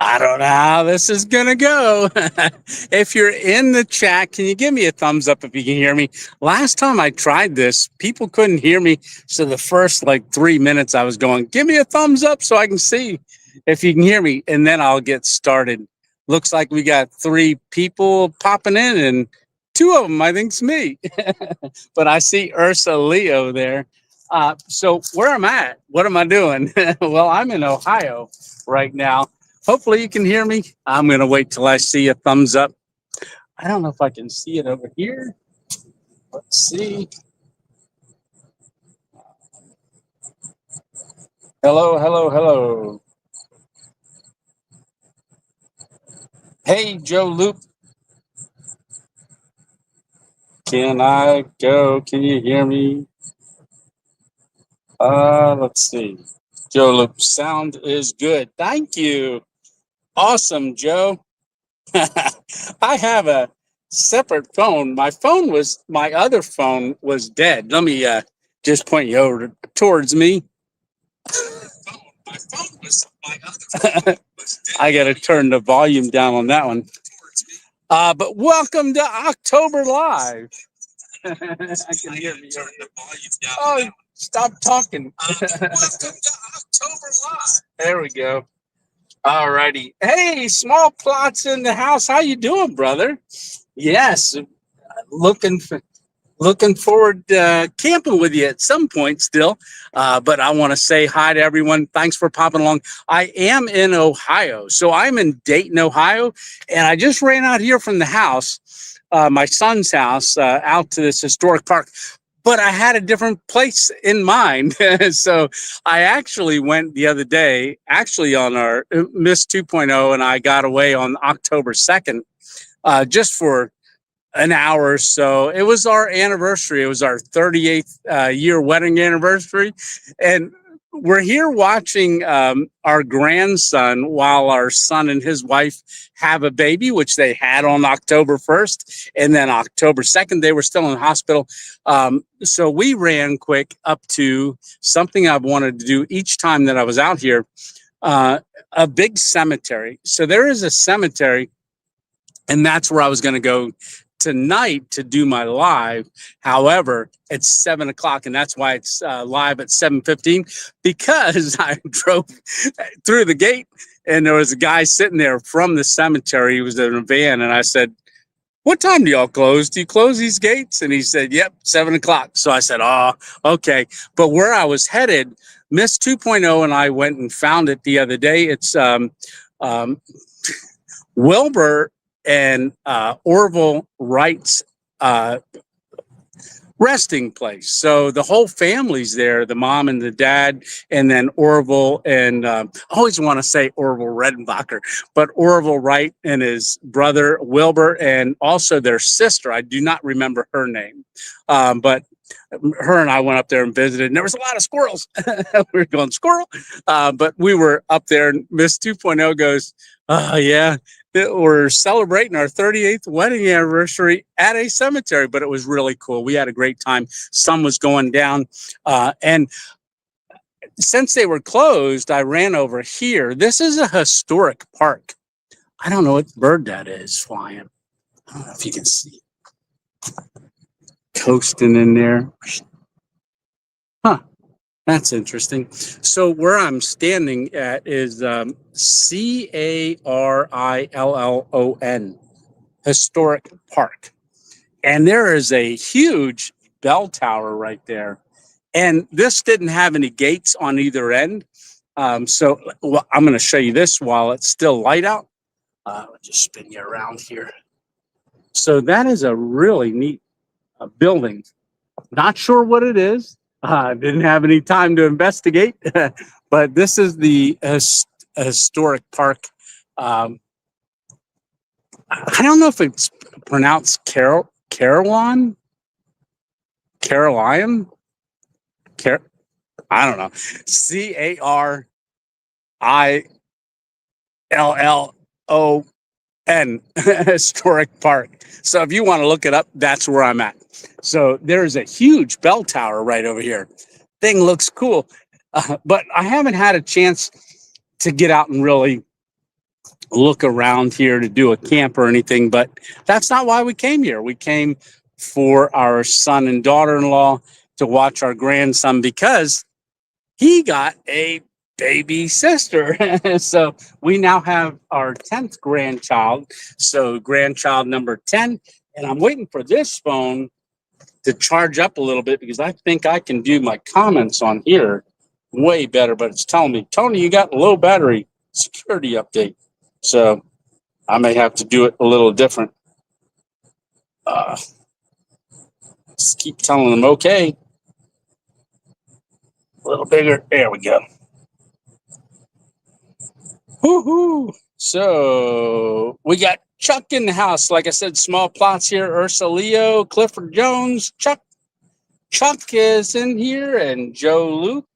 I don't know how this is going to go. If you're in the chat, can you give me a thumbs up if you can hear me? Last time I tried this, people couldn't hear me. So the first like 3 minutes I was going, give me a thumbs up so I can see if you can hear me. And then I'll get started. Looks like we got 3 people popping in, and 2 of them, I think, is me. But I see Ursa Leo there. So where I'm at, what am I doing? Well, I'm in Ohio right now. Hopefully you can hear me. I'm going to wait till I see a thumbs up. I don't know if I can see it over here. Let's see. Hello, hello, hello. Hey, Joe Loop. Can I go? Can you hear me? Let's see. Joe Loop, sound is good. Thank you. Awesome, Joe. I have a separate phone. My other phone was dead. Let me just point you over towards me. My phone was my other phone was dead. I got to turn the volume down on that one. But welcome to October Live. I can hear me. Oh, stop talking. Welcome to October Live. There we go. All righty. Hey, Small Plots in the house. How you doing, brother? Yes, looking for, looking forward to camping with you at some point still. But I want to say hi to everyone. Thanks for popping along. I am in Ohio. So I'm in Dayton, Ohio, and I just ran out here from the house, my son's house, out to this historic park. But I had a different place in mind. So I actually went the other day, actually on our Miss 2.0, and I got away on October 2nd, just for an hour or so. It was our anniversary. It was our 38th year wedding anniversary. And we're here watching our grandson while our son and his wife have a baby, which they had on October 1st. And then October 2nd, they were still in the hospital. So we ran quick up to something I've wanted to do each time that I was out here, a big cemetery. So there is a cemetery, and that's where I was going to go tonight to do my live. However, it's 7 o'clock, and that's why it's live at 7:15, because I drove through the gate and there was a guy sitting there from the cemetery. He was in a van, and I said, "What time do y'all close? Do you close these gates?" And he said, "Yep, 7 o'clock." So I said, "Oh, okay." But where I was headed, Miss 2.0 and I went and found it the other day. It's Wilbur and Orville Wright's resting place. So the whole family's there, the mom and the dad, and then Orville and I always want to say Orville Redenbacher, but Orville Wright and his brother Wilbur, and also their sister. I do not remember her name, but her and I went up there and visited, and there was a lot of squirrels. We were going squirrel, but we were up there, and Miss 2.0 goes, "Oh yeah, we're celebrating our 38th wedding anniversary at a cemetery," but it was really cool. We had a great time. Sun was going down, and since they were closed, I ran over here. This is a historic park. I don't know what bird that is flying. I don't know if you can see. Coasting in there. Huh. That's interesting. So where I'm standing at is Carillon Historic Park. And there is a huge bell tower right there. And this didn't have any gates on either end. So I'm going to show you this while it's still light out. I'll just spin you around here. So that is a really neat building. Not sure what it is. Didn't have any time to investigate, but this is the historic park. I don't know if it's pronounced Carillon. I don't know. Carillon Historic Park. So if you want to look it up, that's where I'm at. So there's a huge bell tower right over here. Thing looks cool, but I haven't had a chance to get out and really look around here to do a camp or anything, but that's not why we came here. We came for our son and daughter-in-law to watch our grandson because he got a baby sister. So we now have our 10th grandchild. So grandchild number 10. And I'm waiting for this phone to charge up a little bit because I think I can do my comments on here way better. But it's telling me, Tony, you got low battery, security update. So I may have to do it a little different. Just keep telling them, okay, a little bigger. There we go. Woohoo! So we got Chuck in the house. Like I said, small plots here. Ursa Leo, Clifford Jones, Chuck. Chuck is in here, and Joe Luke.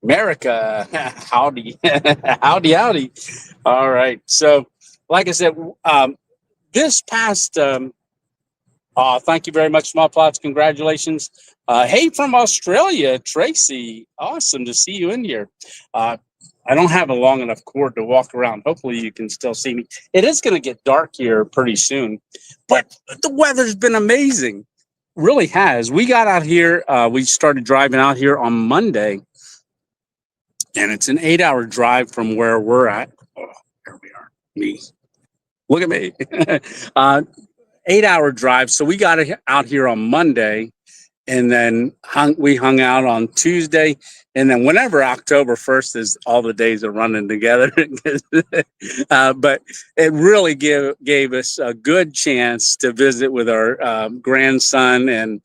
America, howdy, howdy, howdy. All right. So, like I said, this past thank you very much, Small Plots. Congratulations. Hey, from Australia, Tracy. Awesome to see you in here. I don't have a long enough cord to walk around. Hopefully, you can still see me. It is going to get dark here pretty soon, but the weather's been amazing. Really has. We got out here. We started driving out here on Monday, and it's an 8-hour drive from where we're at. Oh, there we are. Me. Look at me. 8-hour drive. So we got out here on Monday, and then we hung out on Tuesday, and then whenever October 1st is, all the days are running together. But it really gave us a good chance to visit with our grandson and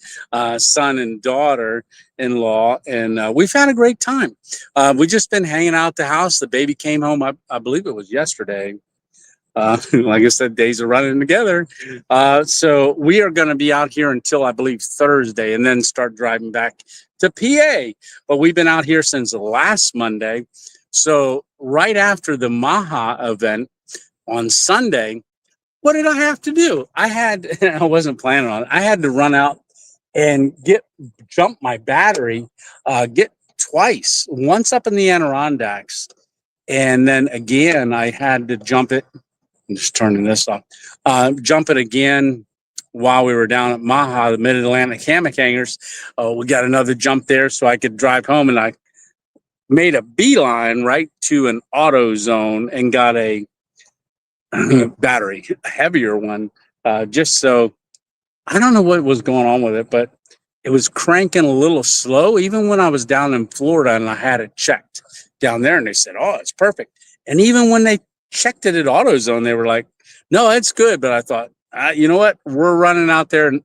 son and daughter-in-law, and we've had a great time. We've just been hanging out at the house. The baby came home, I believe it was yesterday. Like I said, days are running together. So we are going to be out here until I believe Thursday and then start driving back to PA. But we've been out here since last Monday. So right after the Maha event on Sunday, what did I have to do? I wasn't planning on it. I had to run out and jump my battery, get twice, once up in the Adirondacks. And then again, I had to jump it. I'm just turning this off. Jump it again while we were down at Maha, the Mid-Atlantic Hammock Hangers. We got another jump there so I could drive home, and I made a beeline right to an AutoZone and got a battery, a heavier one, just so. I don't know what was going on with it, but it was cranking a little slow, even when I was down in Florida and I had it checked down there, and they said, oh, it's perfect. And even when they checked it at AutoZone, they were like, no, it's good. But I thought, you know what? We're running out there, and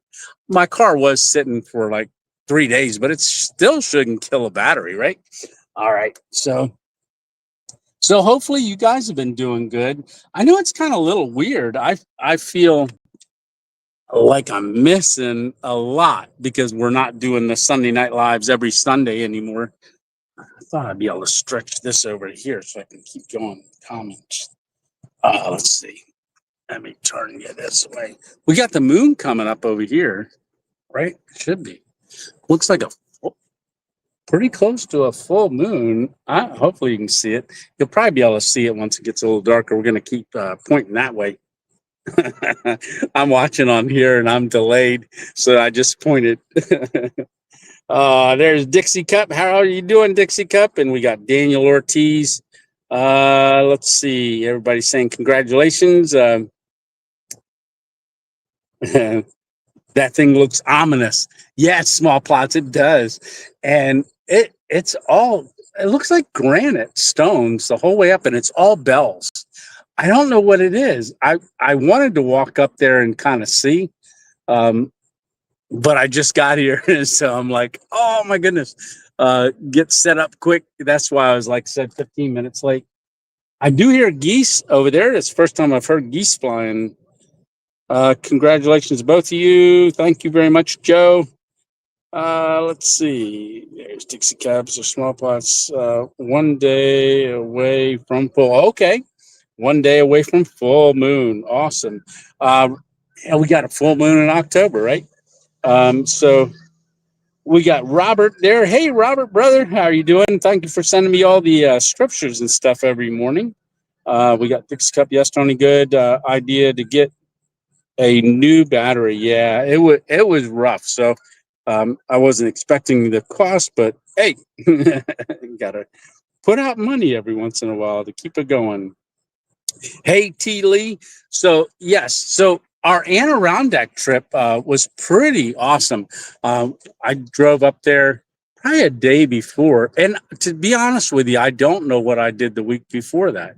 my car was sitting for like 3 days, but it still shouldn't kill a battery, right? All right. So hopefully you guys have been doing good. I know it's kind of a little weird. I feel like I'm missing a lot because we're not doing the Sunday Night Lives every Sunday anymore. I thought I'd be able to stretch this over here so I can keep going with comments. Let's see. Let me turn you this way. We got the moon coming up over here, right? Should be. Looks like pretty close to a full moon. Hopefully you can see it. You'll probably be able to see it once it gets a little darker. We're going to keep pointing that way. I'm watching on here and I'm delayed, so I just pointed. There's Dixie Cup. How are you doing, Dixie Cup? And we got Daniel Ortiz. Let's see. Everybody's saying congratulations. That thing looks ominous. Yeah, it's Small Plots. It does, and it looks like granite stones the whole way up, and it's all bells. I don't know what it is. I wanted to walk up there and kind of see, but I just got here, so I'm like, oh my goodness, get set up quick. That's why I was like said 15 minutes late. I do hear geese over there. It's the first time I've heard geese flying. Congratulations, both of you. Thank you very much, Joe. Let's see. There's Dixie Cabs or Small Plots. 1 day away from full. Okay. 1 day away from full moon. Awesome. And we got a full moon in October, right? So We got Robert there. Hey, Robert, brother, how are you doing? Thank you for sending me all the scriptures and stuff every morning. We got Dick's Cup. Yes, Tony. Good idea to get a new battery. Yeah, it was rough. So I wasn't expecting the cost, but hey, gotta put out money every once in a while to keep it going. Hey, T. Lee. So, yes. So, our Adirondack trip was pretty awesome. I drove up there probably a day before. And to be honest with you, I don't know what I did the week before that.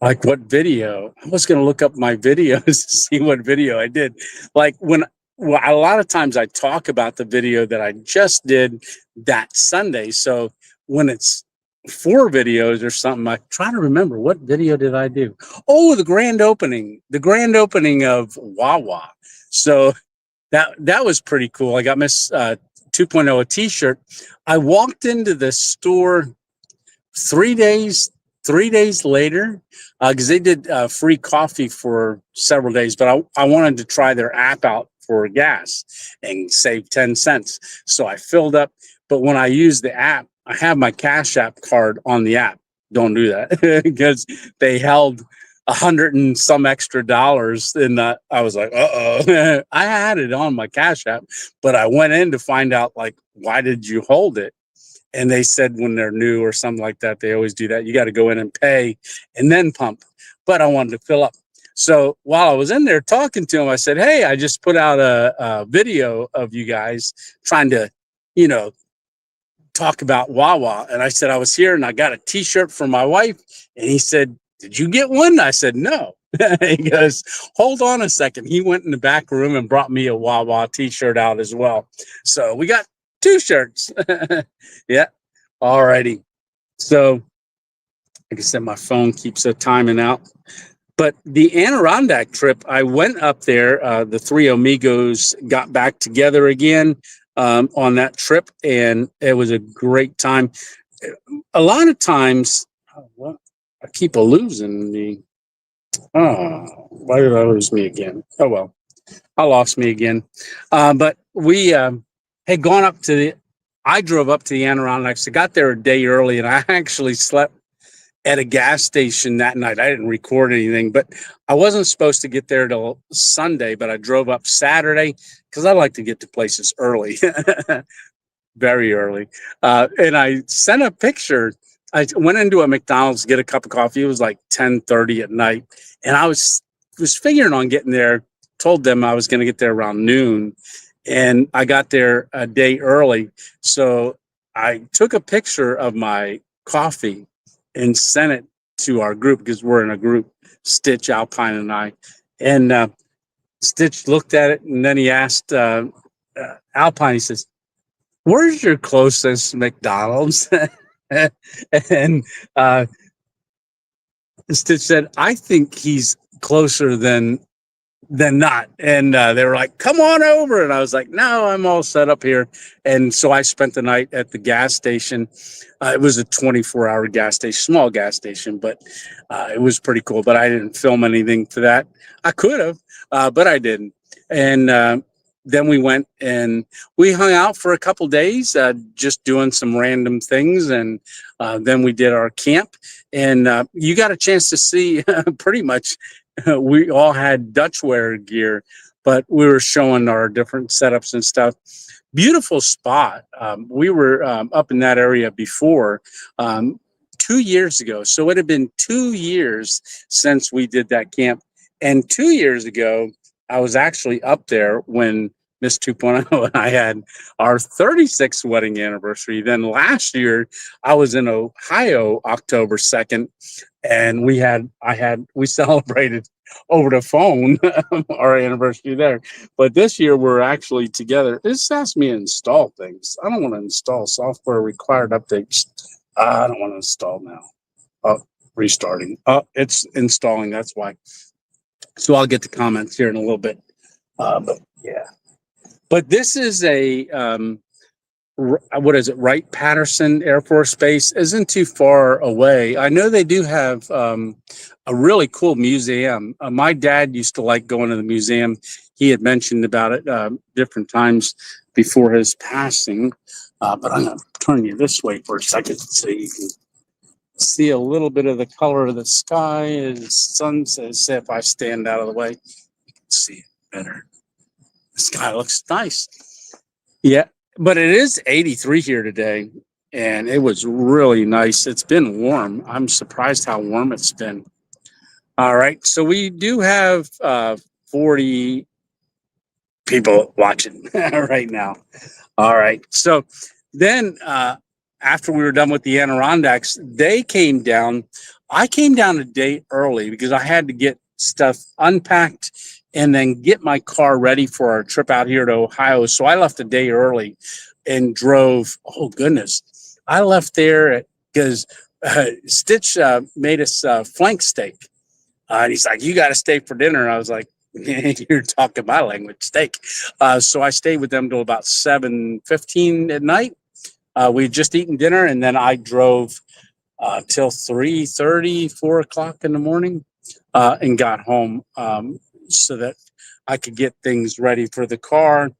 Like what video? I was going to look up my videos to see what video I did. Like well, a lot of times I talk about the video that I just did that Sunday. So when it's four videos or something, I try to remember what video did I do? Oh, the grand opening of Wawa. So that was pretty cool. I got Miss 2.0 a t-shirt. I walked into the store 3 days 3 days later because they did free coffee for several days, but I wanted to try their app out for gas and save 10 cents. So I filled up, but when I use the app, I have my Cash App card on the app. Don't do that because they held 100 and some extra dollars, and I was like, uh-oh. I had it on my Cash App, but I went in to find out, like, why did you hold it? And they said when they're new or something like that, they always do that. You got to go in and pay and then pump. But I wanted to fill up. So while I was in there talking to him, I said, hey, I just put out a video of you guys trying to, you know, talk about Wawa. And I said, I was here and I got a t-shirt for my wife. And he said, did you get one? I said, no. He goes, hold on a second. He went in the back room and brought me a Wawa t-shirt out as well. So we got two shirts. Yeah. All righty. So, like I said, my phone keeps timing out. But the Adirondack trip, I went up there. The three amigos got back together again on that trip, and it was a great time. A lot of times, I keep losing me. Oh, why did I lose me again? Oh, well, I lost me again. But we had gone up to I drove up to the Adirondacks. I got there a day early, and I actually slept at a gas station that night. I didn't record anything, but I wasn't supposed to get there till Sunday, but I drove up Saturday because I like to get to places early, very early. And I sent a picture. I went into a McDonald's to get a cup of coffee. It was like 10:30 at night, and I was figuring on getting there. Told them I was going to get there around noon, and I got there a day early. So I took a picture of my coffee and sent it to our group because we're in a group, Stitch, Alpine, and I. And Stitch looked at it, and then he asked Alpine, he says, where's your closest McDonald's? And Stitch said, I think he's closer than not. And they were like, come on over. And I was like, no, I'm all set up here. And so I spent the night at the gas station. It was a 24-hour gas station, small gas station, but it was pretty cool. But I didn't film anything for that. I could have, but I didn't. And then we went and we hung out for a couple days, just doing some random things. And then we did our camp. And you got a chance to see pretty much we all had Dutchware gear, but we were showing our different setups and stuff. Beautiful spot. We were up in that area before 2 years ago. So it had been 2 years since we did that camp. And 2 years ago, I was actually up there when Miss 2.0 and I had our 36th wedding anniversary. Then last year, I was in Ohio, October 2nd, and we celebrated over the phone our anniversary there. But this year we're actually together. This asks me to install things. I don't want to install software required updates. I don't want to install now. Oh, restarting. Oh, it's installing. That's why. So I'll get the comments here in a little bit. But yeah. But this is a what is it? Wright-Patterson Air Force Base isn't too far away. I know they do have a really cool museum. My dad used to like going to the museum. He had mentioned about it different times. before his passing. But I'm going to turn you this way for a second so you can see a little bit of the color of the sky. As sun says, if I stand out of the way, you can see it better. The sky looks nice. Yeah, but it is 83 here today, and it was really nice. It's been warm. I'm surprised how warm it's been. All right, so we do have 40 people watching right now. All right, so then after we were done with the Adirondacks, they came down. I came down a day early because I had to get stuff unpacked and then get my car ready for our trip out here to Ohio. So I left a day early and drove. Oh, goodness. I left there because Stitch made us flank steak. And he's like, you got to stay for dinner. I was like, you're talking my language, steak. So I stayed with them till about 7:15 at night. We had just eaten dinner, and then I drove till 3:30, 4 o'clock in the morning, and got home so that I could get things ready for the car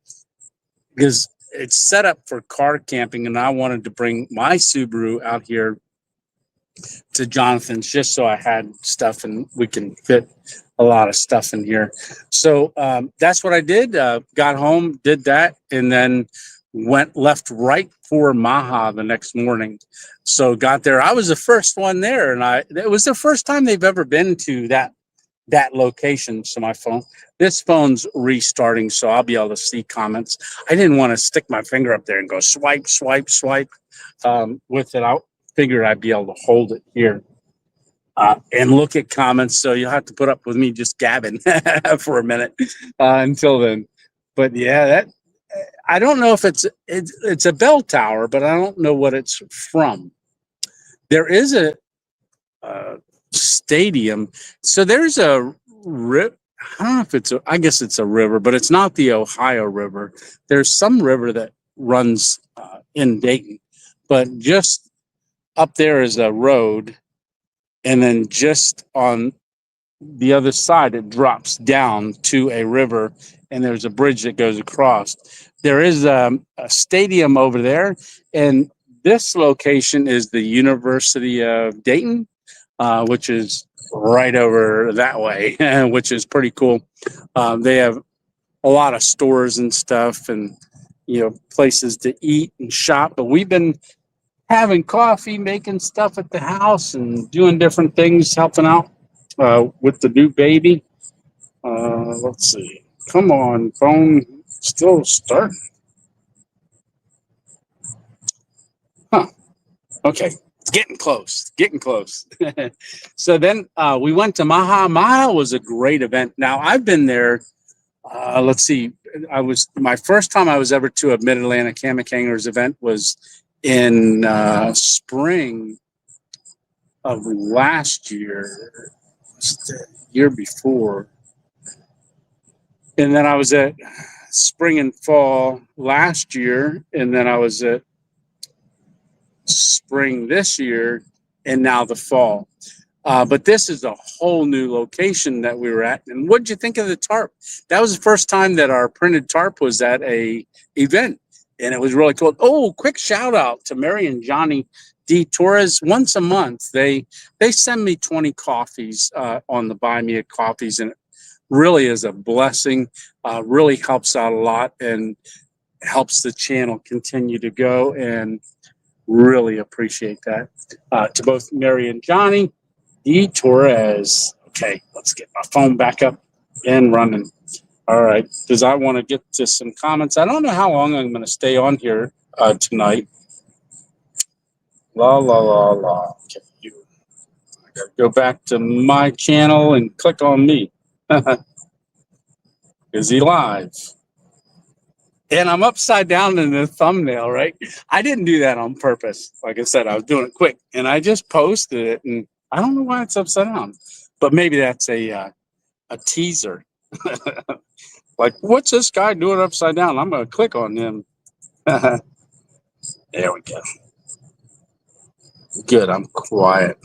because it's set up for car camping, and I wanted to bring my Subaru out here to Jonathan's just so I had stuff and we can fit a lot of stuff in here. So that's what I did. Got home, did that, and then left right for Maha the next morning. So got there. I was the first one there, and it was the first time they've ever been to that location. So this phone's restarting, so I'll be able to see comments. I didn't want to stick my finger up there and go swipe, swipe, swipe with it. I figured I'd be able to hold it here and look at comments. So you'll have to put up with me just gabbing for a minute until then. But yeah, I don't know if it's a bell tower, but I don't know what it's from. There is a stadium. So there's a rip. I don't know if I guess it's a river, but it's not the Ohio River. There's some river that runs in Dayton, but just up there is a road, and then just on the other side, it drops down to a river, and there's a bridge that goes across. There is a stadium over there, and this location is the University of Dayton, which is right over that way, which is pretty cool. They have a lot of stores and stuff, and places to eat and shop. But we've been having coffee, making stuff at the house, and doing different things, helping out with the new baby. Let's see. Come on, phone. Still starting. Huh. Okay. It's getting close. Getting close. So then we went to Maha. Maha was a great event. Now, I've been there. Let's see. My first time I was ever to a Mid-Atlantic Hammock Hangers event was in spring of last year, the year before. And then I was at spring and fall last year, and then I was at spring this year, and now the fall. But this is a whole new location that we were at. And what did you think of the tarp? That was the first time that our printed tarp was at a event, and it was really cool. Oh, quick shout out to Mary and Johnny D. Torres. Once a month, they send me 20 coffees on the Buy Me a Coffees, and it really is a blessing. Really helps out a lot and helps the channel continue to go, and really appreciate that. To both Mary and Johnny D. Torres. Okay, let's get my phone back up and running. All right, because I want to get to some comments. I don't know how long I'm going to stay on here tonight. La, la, la, la. Okay, I got to go back to my channel and click on me. Is he live? And I'm upside down in the thumbnail, right? I didn't do that on purpose. Like I said, I was doing it quick, and I just posted it, and I don't know why it's upside down, but maybe that's a teaser. Like, what's this guy doing upside down? I'm going to click on him. There we go. Good. I'm quiet.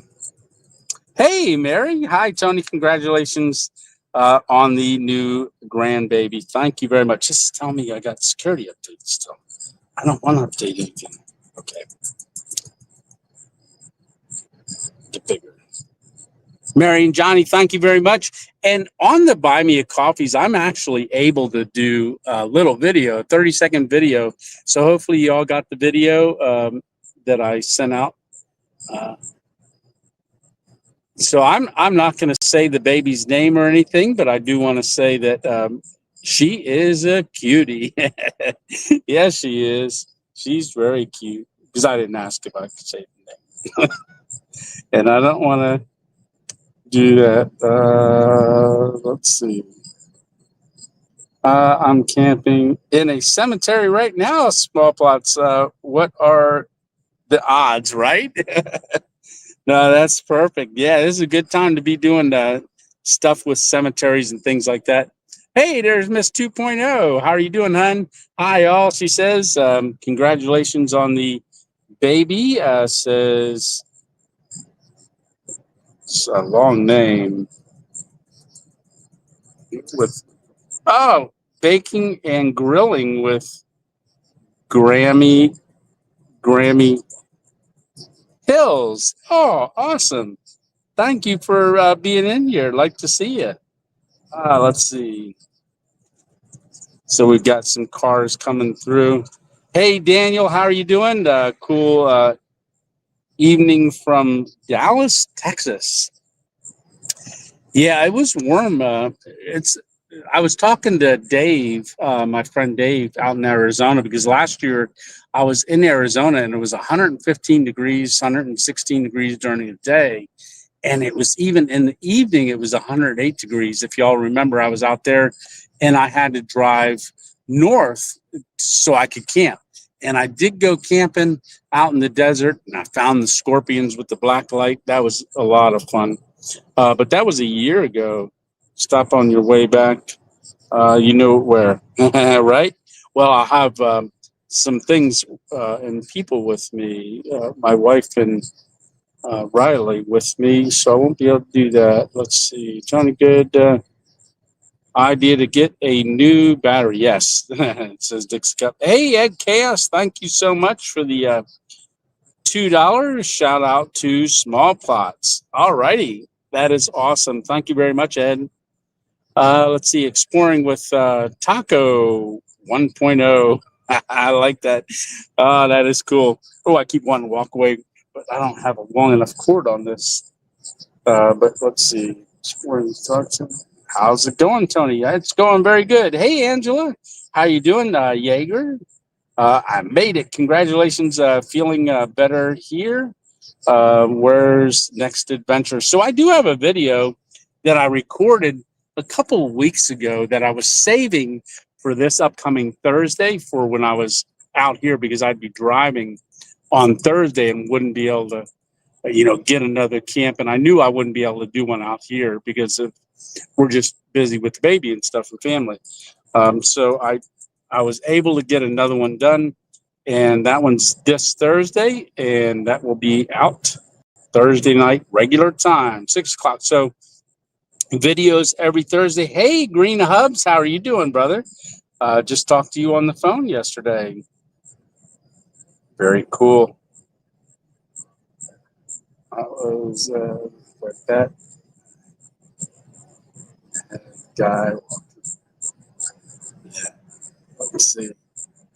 Hey, Mary. Hi, Tony. Congratulations on the new grandbaby. Thank you very much. Just tell me I got security updates still. I don't want to update anything. Okay, get bigger. Mary and Johnny, thank you very much. And on the Buy Me a Coffees, I'm actually able to do a little video, a 30-second video. So hopefully you all got the video that I sent out. So I'm not going to say the baby's name or anything, but I do want to say that she is a cutie. Yes, she is. She's very cute because I didn't ask if I could say the name, and I don't want to do that. Let's see. I'm camping in a cemetery right now. Small plots. What are the odds, right? No, that's perfect. Yeah, this is a good time to be doing stuff with cemeteries and things like that. Hey, there's Miss 2.0. How are you doing, hon? Hi, all. She says, congratulations on the baby. Says, it's a long name with, oh, baking and grilling with Grammy Hills. Oh, awesome. Thank you for being in here. Like to see you. Let's see. So we've got some cars coming through. Hey, Daniel, how are you doing? Cool evening from Dallas, Texas. Yeah, it was warm. I was talking to Dave, my friend Dave, out in Arizona, because last year I was in Arizona and it was 115 degrees, 116 degrees during the day. And it was even in the evening, it was 108 degrees. If y'all remember, I was out there and I had to drive north so I could camp. And I did go camping out in the desert and I found the scorpions with the black light. That was a lot of fun. But that was a year ago. Stop on your way back. You know where, right? Well, I have some things and people with me, my wife and Riley with me, so I won't be able to do that. Let's see. Johnny, good idea to get a new battery. Yes, it says Dixie Cup. Hey, Ed Chaos, thank you so much for the $2. Shout out to Small Plots. All righty. That is awesome. Thank you very much, Ed. Let's see. Exploring with Taco 1.0. I like that. That is cool. Oh, I keep wanting to walk away, but I don't have a long enough cord on this. But let's see. Exploring with Taco. How's it going, Tony? It's going very good. Hey, Angela. How you doing, Jaeger? I made it. Congratulations. Feeling better here. Where's next adventure? So I do have a video that I recorded a couple of weeks ago that I was saving for this upcoming Thursday for when I was out here because I'd be driving on Thursday and wouldn't be able to, get another camp. And I knew I wouldn't be able to do one out here because we're just busy with the baby and stuff and family. So I was able to get another one done. And that one's this Thursday, and that will be out Thursday night, regular time, 6 o'clock. So videos every Thursday. Hey, Green Hubs, how are you doing, brother? Just talked to you on the phone yesterday. Very cool. I was like that guy. Yeah. Let's see.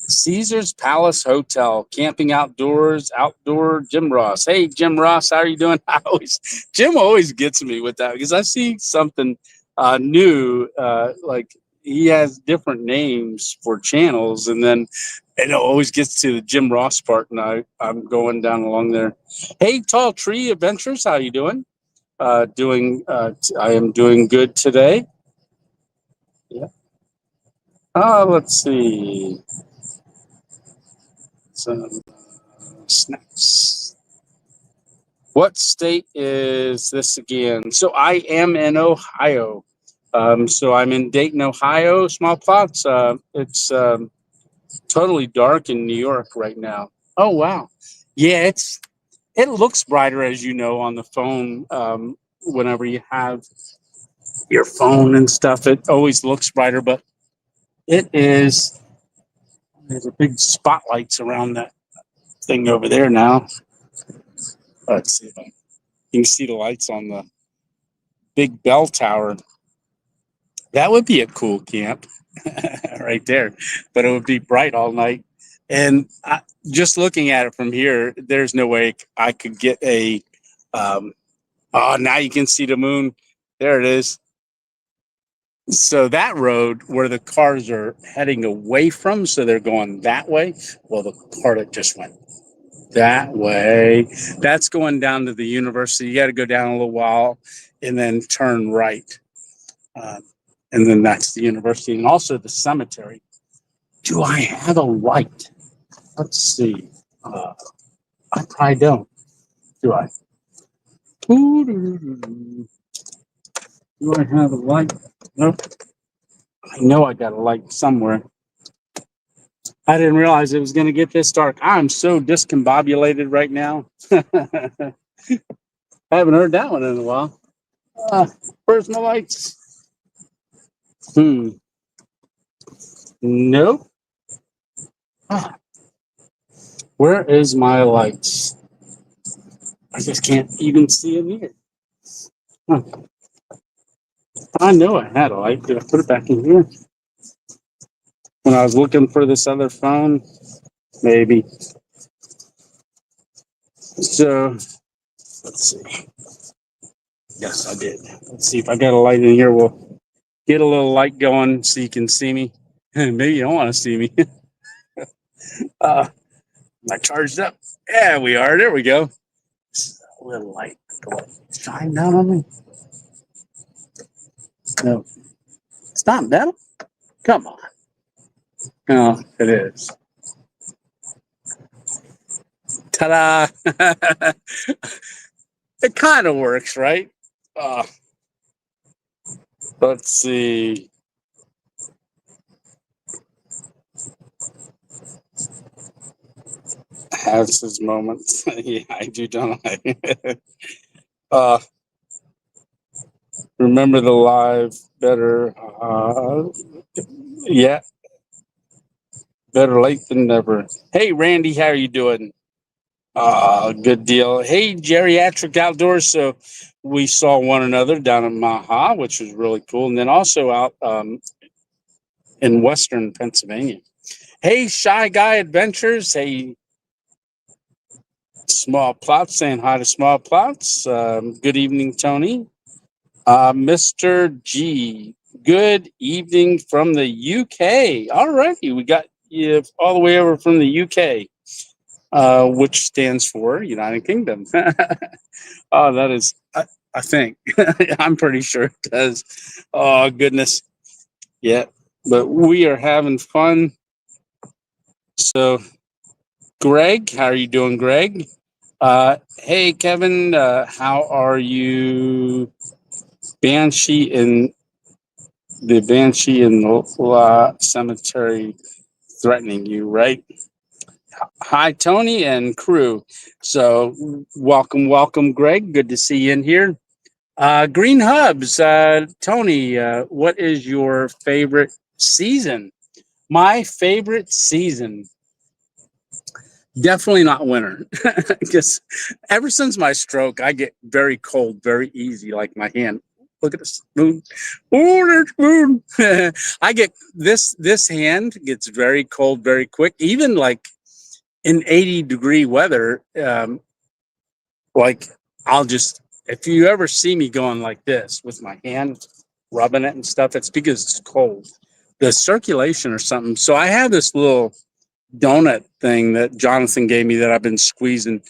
Caesar's Palace Hotel, camping outdoors, outdoor Jim Ross. Hey, Jim Ross, how are you doing? Jim always gets me with that because I see something new. Like he has different names for channels, and then it always gets to the Jim Ross part, and I'm going down along there. Hey, Tall Tree Adventures, how you doing? I am doing good today. Yeah. Let's see. Some snacks. What state is this again? So I am in Ohio. So I'm in Dayton, Ohio. Small plots. It's totally dark in New York right now. Oh wow, yeah. It looks brighter as you know on the phone. Whenever you have your phone and stuff, it always looks brighter, but it is, there's a big spotlights around that thing over there now. Let's see if you can see the lights on the big bell tower. That would be a cool camp right there, but it would be bright all night. And just looking at it from here, there's no way I could get a. Oh, now you can see the moon. There it is. So that road where the cars are heading away from, so they're going that way. Well, the car that just went that way, that's going down to the university. You got to go down a little while and then turn right. And then that's the university and also the cemetery. Do I have a light? Let's see. I probably don't. Do I? Do I have a light? Nope. I know I got a light somewhere. I didn't realize it was going to get this dark. I'm so discombobulated right now. I haven't heard that one in a while. Where's my lights? Nope. Where is my lights? I just can't even see them here. I know I had a light. Did I put it back in here? When I was looking for this other phone, maybe. So, let's see. Yes, I did. Let's see if I got a light in here. We'll get a little light going so you can see me. Maybe you don't want to see me. Am I charged up? Yeah, we are. There we go. A little light. Shine down on me. No. It's not metal. Come on. No, it is. Ta-da! It kind of works, right? Let's see. Has his moments. Yeah, I do, don't I? Remember the live better. Yeah, better late than never. Hey, Randy, how are you doing? Good deal. Hey, Geriatric Outdoors. So we saw one another down in Maha, which was really cool. And then also out in Western Pennsylvania. Hey, Shy Guy Adventures. Hey, Small Plots, saying hi to Small Plots. Good evening, Tony. Mr. G, good evening from the UK. All righty, we got you all the way over from the UK, which stands for United Kingdom. Oh, that is, I think, I'm pretty sure it does. Oh, goodness. Yeah, but we are having fun. So, Greg, how are you doing, Greg? Hey, Kevin, how are you? Banshee in the cemetery threatening you, right? Hi, Tony and crew. So, welcome, Greg. Good to see you in here. Green Hubs, Tony, what is your favorite season? My favorite season. Definitely not winter, because ever since my stroke, I get very cold, very easy, like my hand. Look at this moon. Oh, there's moon. I get this hand gets very cold very quick, even like in 80-degree weather. Like I'll just, if you ever see me going like this with my hand rubbing it and stuff, it's because it's cold. The circulation or something. So I have this little donut thing that Jonathan gave me that I've been squeezing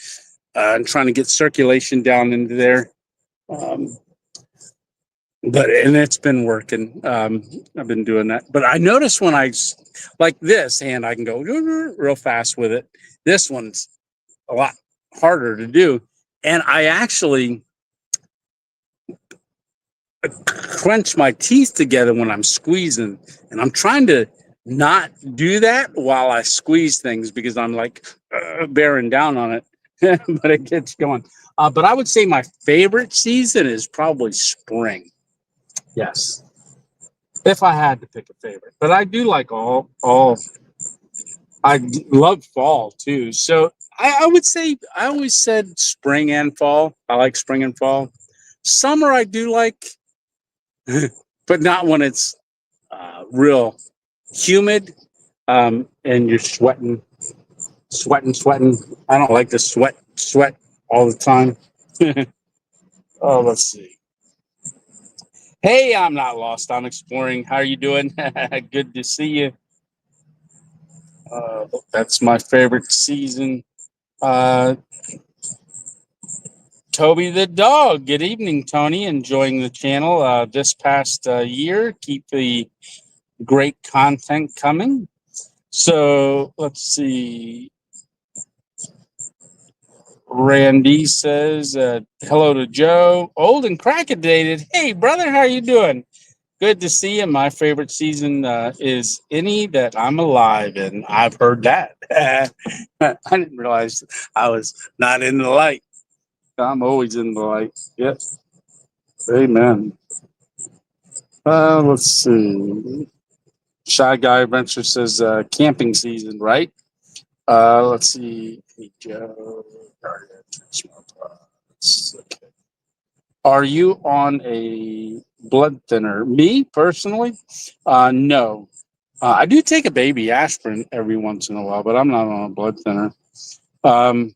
and trying to get circulation down into there. And it's been working. I've been doing that. But I notice when I like this hand, I can go real fast with it. This one's a lot harder to do. And I actually clench my teeth together when I'm squeezing. And I'm trying to not do that while I squeeze things because I'm like bearing down on it. But it gets going. But I would say my favorite season is probably spring. Yes, if I had to pick a favorite, but I do like all. Love fall too. So I would say I always said spring and fall. I like spring and fall. Summer I do like, but not when it's real humid and you're sweating. I don't like to sweat all the time. Oh, let's see. Hey, I'm not lost. I'm exploring. How are you doing? Good to see you. That's my favorite season. Uh, Toby the dog. Good evening, Tony. Enjoying the channel this past year. Keep the great content coming. So let's see. Randy says, hello to Joe. Old and crackedated. Hey, brother, how you doing? Good to see you. My favorite season is any that I'm alive in. I've heard that. I didn't realize I was not in the light. I'm always in the light. Yep. Amen. Let's see. Shy Guy Adventure says camping season, right? Let's see. Hey, Joe. Okay. Are you on a blood thinner? Me personally, no. I do take a baby aspirin every once in a while, but I'm not on a blood thinner. Um,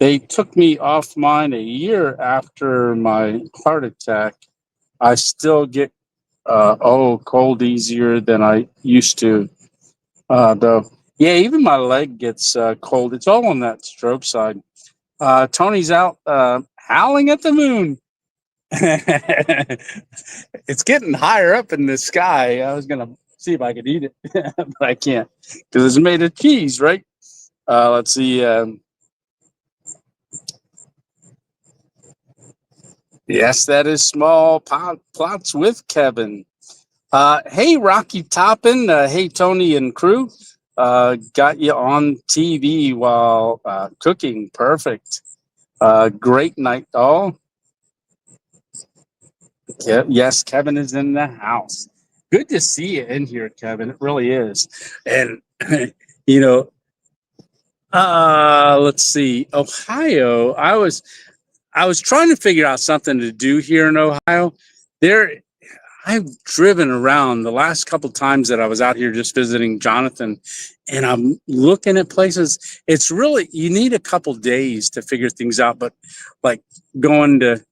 they took me off mine a year after my heart attack. I still get cold easier than I used to. Though, yeah, even my leg gets cold. It's all on that stroke side. Tony's out howling at the moon. It's getting higher up in the sky. I was gonna see if I could eat it, but I can't because it's made of cheese, right? Let's see. Yes, that is small plots with Kevin. Hey, Rocky Toppin. Hey, Tony and crew. Got you on TV while cooking. Perfect. Great night, all. Yes, Kevin is in the house. Good to see you in here, Kevin. It really is. And you know, let's see. Ohio. I was trying to figure out something to do here in Ohio. There I've driven around the last couple times that I was out here just visiting Jonathan, and I'm looking at places. It's really you need a couple days to figure things out, but like going to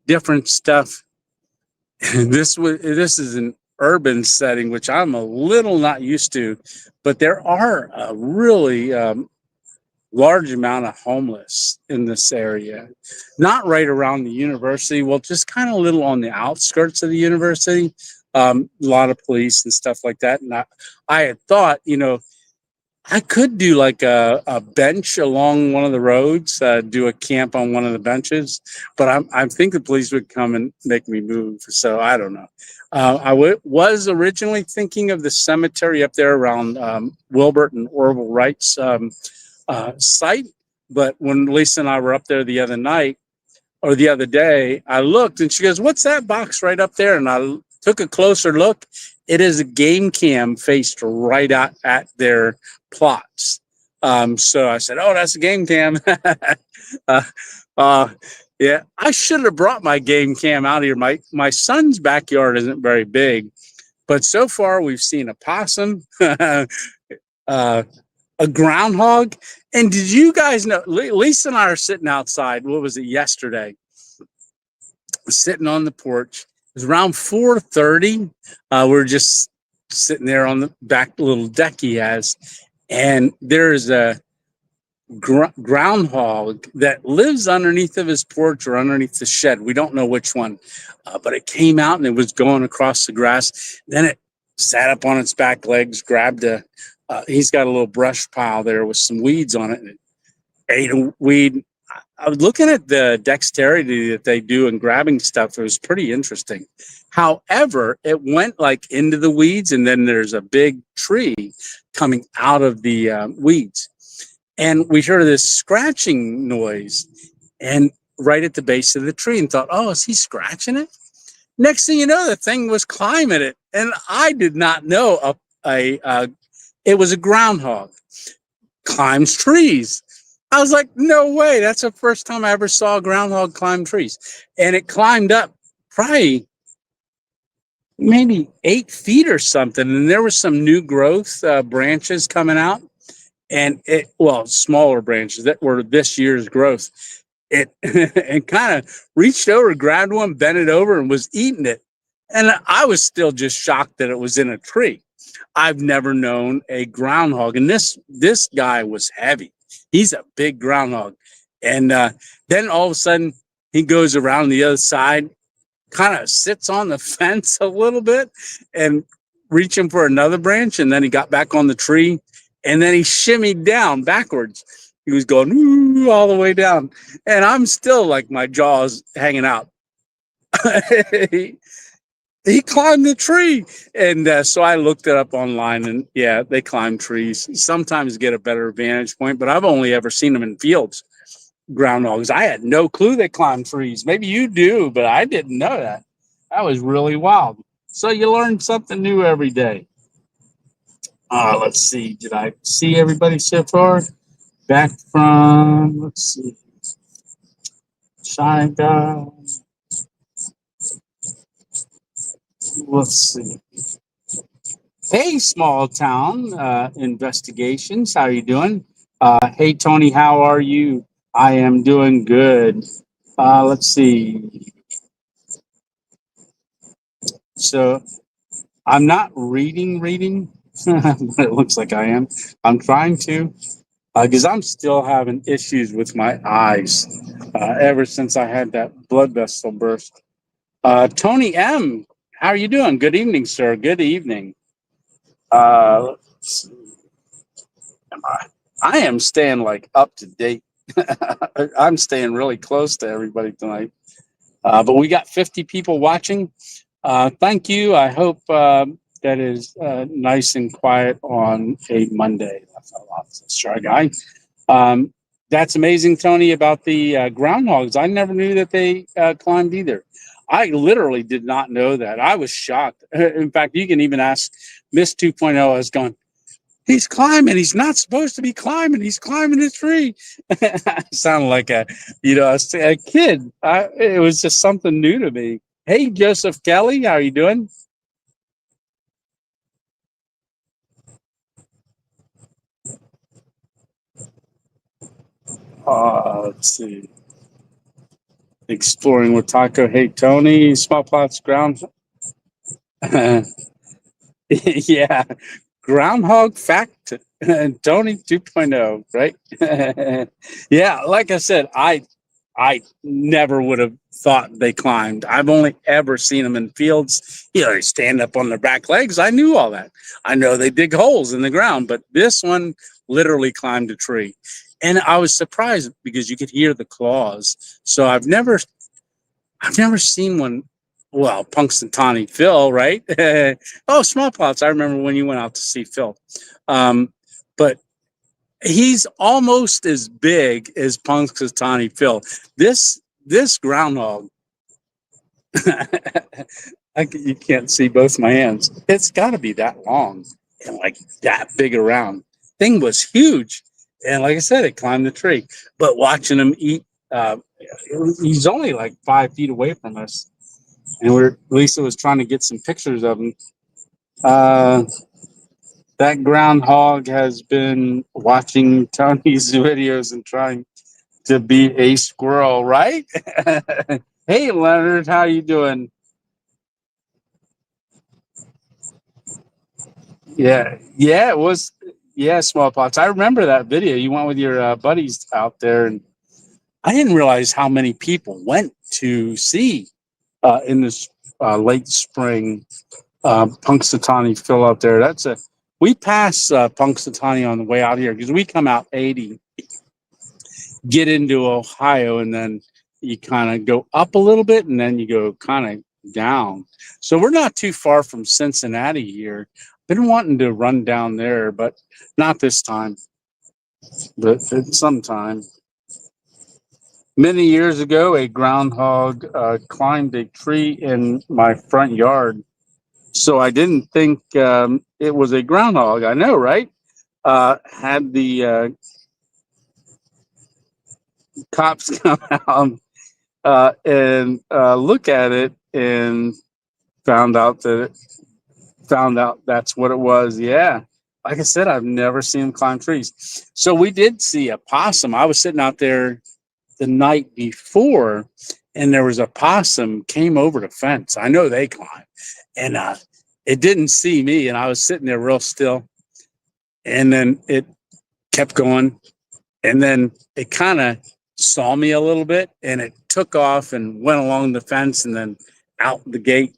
different stuff. This is an urban setting, which I'm a little not used to, but there are a really large amount of homeless in this area. Not right around the university, well, just kind of a little on the outskirts of the university. A lot of police and stuff like that. And I had thought, I could do like a bench along one of the roads, do a camp on one of the benches, but I think the police would come and make me move. So I don't know. Was originally thinking of the cemetery up there around Wilbert and Orville Wright's site, but when Lisa and I were up there the other night or the other day, I looked and she goes, "What's that box right up there?" And I took a closer look. It is a game cam faced right out at their plots. So I said, "Oh, that's a game cam." uh, uh, yeah, I should have brought my game cam out here. My son's backyard isn't very big, but so far we've seen a possum, a groundhog. And did you guys know? Lisa and I are sitting outside. What was it yesterday? Sitting on the porch. It was around 4:30. We're just sitting there on the back little deck he has, and there's a groundhog that lives underneath of his porch or underneath the shed. We don't know which one, but it came out and it was going across the grass. Then it sat up on its back legs, grabbed he's got a little brush pile there with some weeds on it, and it ate a weed. I was looking at the dexterity that they do in grabbing stuff. It was pretty interesting. However, it went like into the weeds, and then there's a big tree coming out of the weeds. And we heard this scratching noise and right at the base of the tree and thought, "Oh, is he scratching it?" Next thing you know, the thing was climbing it, and I did not know it was a groundhog climbs trees. I was like, no way. That's the first time I ever saw a groundhog climb trees. And it climbed up probably maybe 8 feet or something. And there was some new growth branches coming out. And smaller branches that were this year's growth. It and kind of reached over, grabbed one, bent it over, and was eating it. And I was still just shocked that it was in a tree. I've never known a groundhog, and this guy was heavy. He's a big groundhog, and then all of a sudden he goes around the other side, kind of sits on the fence a little bit, and reaching for another branch, and then he got back on the tree, and then he shimmied down backwards. He was going ooh, all the way down, and I'm still like my jaws hanging out. He climbed the tree, and so I looked it up online, and yeah, they climb trees. Sometimes get a better vantage point, but I've only ever seen them in fields. Groundhogs. I had no clue they climb trees. Maybe you do, but I didn't know that. That was really wild. So you learn something new every day. Let's see. Did I see everybody so far? Back from, let's see, Shy Guy. Let's see. Hey, small town investigations. How are you doing? Hey, Tony, how are you? I am doing good. Let's see. So I'm not reading, but it looks like I am. I'm trying to, because I'm still having issues with my eyes ever since I had that blood vessel burst. Tony M, how are you doing? Good evening, sir. Good evening. Let's see. I am staying like up to date. I'm staying really close to everybody tonight. But we got 50 people watching. Thank you. I hope that is nice and quiet on a Monday. That's Shy Guy. That's amazing, Tony, about the groundhogs. I never knew that they climbed either. I literally did not know that. I was shocked. In fact, you can even ask Miss 2.0. I was going, he's climbing. He's not supposed to be climbing. He's climbing a tree. Sounded like a kid. It was just something new to me. Hey, Joseph Kelly, how are you doing? Let's see. Exploring with Taco. Hey, Tony. Small plots ground. Yeah. Groundhog fact. Tony 2.0, right? Yeah, like I said, I never would have thought they climbed. I've only ever seen them in fields. They stand up on their back legs. I knew all that. I know they dig holes in the ground, but this one literally climbed a tree. And I was surprised because you could hear the claws. So I've never seen one. Well, Punxsutawney Phil, right? Oh, smallpox. I remember when you went out to see Phil. But he's almost as big as Punxsutawney Phil. This groundhog, you can't see both my hands. It's got to be that long and like that big around. Thing was huge, and like I said, it climbed the tree. But watching him eat, he's only like 5 feet away from us, and Lisa was trying to get some pictures of him. That groundhog has been watching Tony's videos and trying to be a squirrel, right? Hey, Leonard, how you doing? Yeah, it was. Yeah, smallpox. I remember that video. You went with your buddies out there, and I didn't realize how many people went to see in this late spring Punxsutawney Phil out there. We pass Punxsutawney on the way out here because we come out 80, get into Ohio, and then you kind of go up a little bit, and then you go kind of down. So we're not too far from Cincinnati here. Been wanting to run down there, but not this time. But sometime. Many years ago, a groundhog climbed a tree in my front yard. So I didn't think it was a groundhog. I know, right? Had the cops come out and look at it and found out that found out that's what it was. Yeah. Like I said, I've never seen them climb trees. So we did see a possum. I was sitting out there the night before, and there was a possum came over the fence. I know they climb, and it didn't see me, and I was sitting there real still, and then it kept going, and then it kind of saw me a little bit, and it took off and went along the fence, and then out the gate.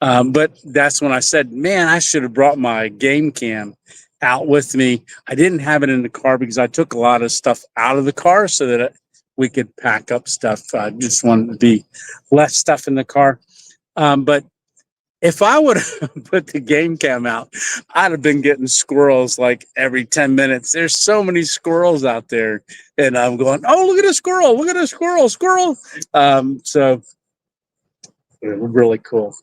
But that's when I said, man, I should have brought my game cam out with me. I didn't have it in the car because I took a lot of stuff out of the car so that we could pack up stuff. I just wanted to be less stuff in the car. But if I would have put the game cam out, I'd have been getting squirrels like every 10 minutes. There's so many squirrels out there. And I'm going, oh, look at a squirrel. Look at a squirrel, squirrel. So really cool.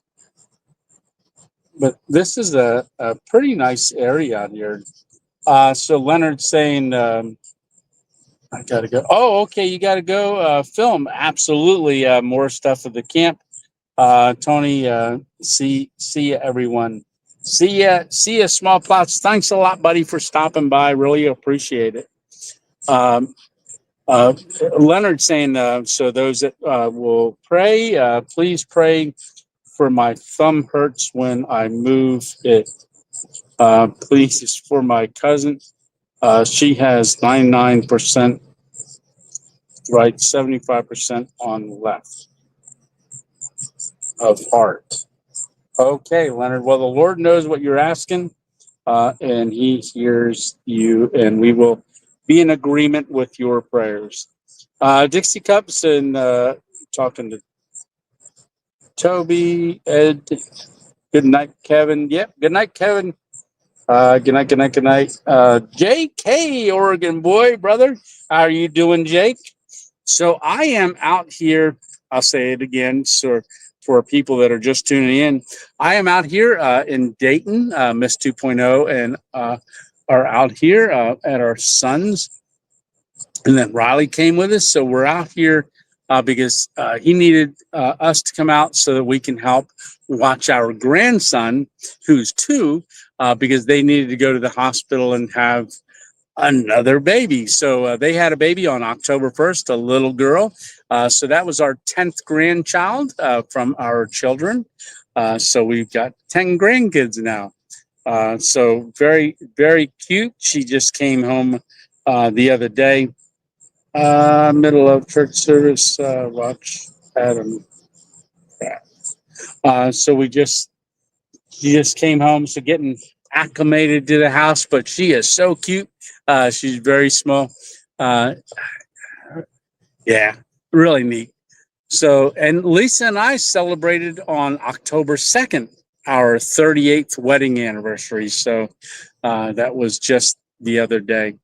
But this is a pretty nice area out here. So Leonard's saying, I got to go. Oh, okay. You got to go film. Absolutely. More stuff at the camp. Tony, see ya, everyone. See ya, small plots. Thanks a lot, buddy, for stopping by. Really appreciate it. Um, Leonard saying, so those that will pray, please pray for my thumb hurts when I move it. Please, it's for my cousin. She has 99% right, 75% on left of heart. Okay, Leonard. Well, the Lord knows what you're asking, and He hears you, and we will be in agreement with your prayers. Dixie Cups and talking to Toby, Ed. Good night, Kevin. Yep. Good night, Kevin. Good night. Good night. Good night. J.K. Oregon boy, brother. How are you doing, Jake? So I am out here. I'll say it again. So for people that are just tuning in, I am out here in Dayton, Miss 2.0, and are out here at our son's. And then Riley came with us. So we're out here because he needed us to come out so that we can help watch our grandson, who's 2, because they needed to go to the hospital and have another baby. So they had a baby on October 1st, a little girl. So that was our 10th grandchild from our children. So we've got 10 grandkids now. So very, very cute. She just came home the other day, middle of church service, watch Adam. So she just came home. So getting acclimated to the house, but she is so cute. She's very small. Yeah, really neat. So, and Lisa and I celebrated on October 2nd, our 38th wedding anniversary. So that was just the other day.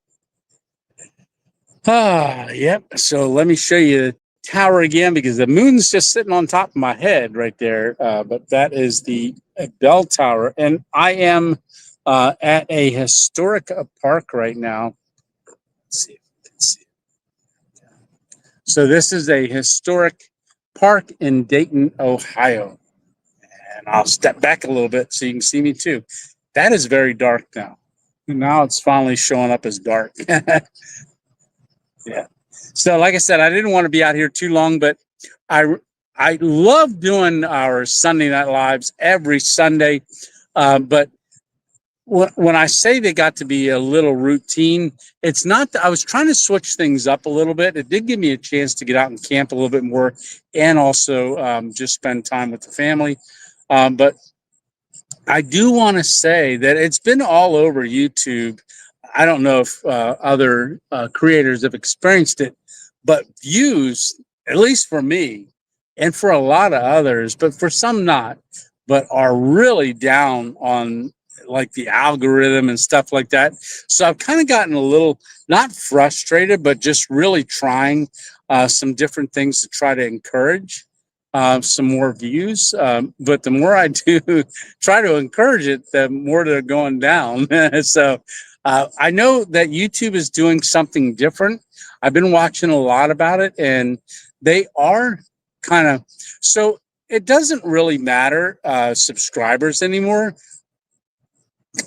Yep. So let me show you the tower again because the moon's just sitting on top of my head right there. But that is the bell tower. And I am at a historic park right now. Let's see if you can see it. So this is a historic park in Dayton, Ohio. And I'll step back a little bit so you can see me too. That is very dark now. Now it's finally showing up as dark. Yeah. So like I said, I didn't want to be out here too long, but I love doing our Sunday Night Lives every Sunday. But when I say they got to be a little routine, it's not that I was trying to switch things up a little bit. It did give me a chance to get out and camp a little bit more and also just spend time with the family. But I do want to say that it's been all over YouTube. I don't know if other creators have experienced it, but views, at least for me and for a lot of others, but for some not, but are really down on like the algorithm and stuff like that. So I've kind of gotten a little, not frustrated, but just really trying some different things to try to encourage some more views. But the more I do try to encourage it, the more they're going down. So I know that YouTube is doing something different. I've been watching a lot about it, and they are kind of so it doesn't really matter subscribers anymore.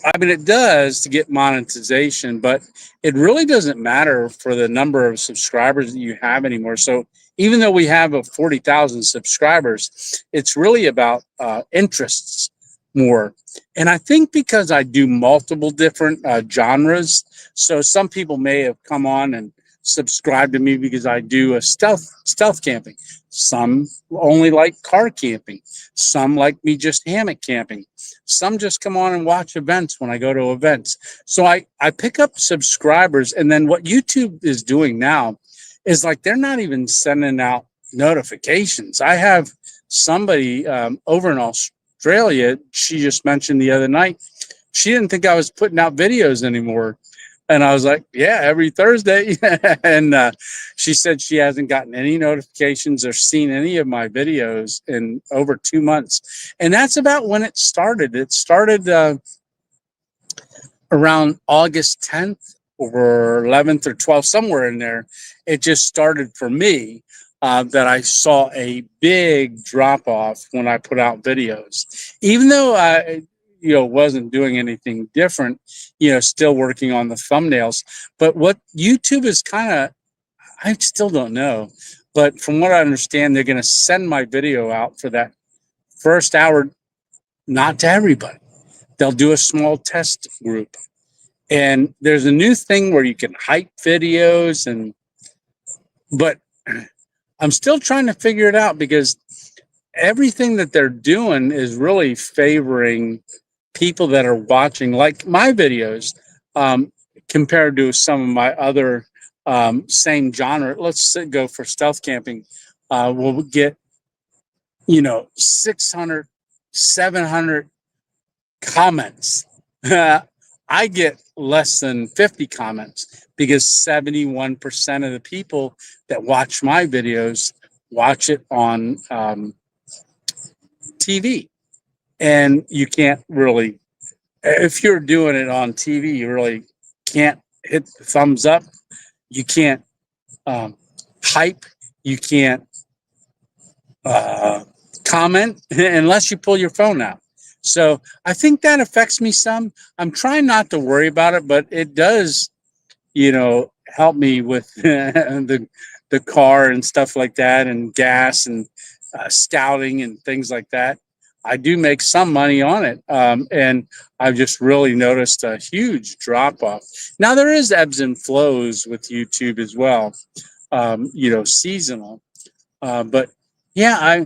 I mean, it does to get monetization, but it really doesn't matter for the number of subscribers that you have anymore. So even though we have a 40,000 subscribers, it's really about interests more. And I think because I do multiple different genres, so some people may have come on and subscribed to me because I do a stealth camping. Some only like car camping. Some like me just hammock camping. Some just come on and watch events when I go to events. So I pick up subscribers, and then what YouTube is doing now is like they're not even sending out notifications. I have somebody over in Australia, she just mentioned the other night, she didn't think I was putting out videos anymore. And I was like, yeah, every Thursday. And she said she hasn't gotten any notifications or seen any of my videos in over 2 months. And that's about when it started. It started around August 10th or 11th or 12th, somewhere in there. It just started for me that I saw a big drop off when I put out videos. Even though I wasn't doing anything different, still working on the thumbnails. But what YouTube is kind of, I still don't know. But from what I understand, they're going to send my video out for that first hour, not to everybody. They'll do a small test group. And there's a new thing where you can hype videos, but I'm still trying to figure it out because everything that they're doing is really favoring people that are watching like my videos compared to some of my other same genre. Let's go for stealth camping. We'll get 600 700 comments. I get less than 50 comments because 71% of the people that watch my videos watch it on TV. And you can't really, if you're doing it on TV, you really can't hit the thumbs up. You can't hype. You can't comment unless you pull your phone out. So I think that affects me some. I'm trying not to worry about it, but it does, help me with the car and stuff like that, and gas and scouting and things like that. I do make some money on it, and I've just really noticed a huge drop off. Now there is ebbs and flows with YouTube as well, seasonal. But yeah,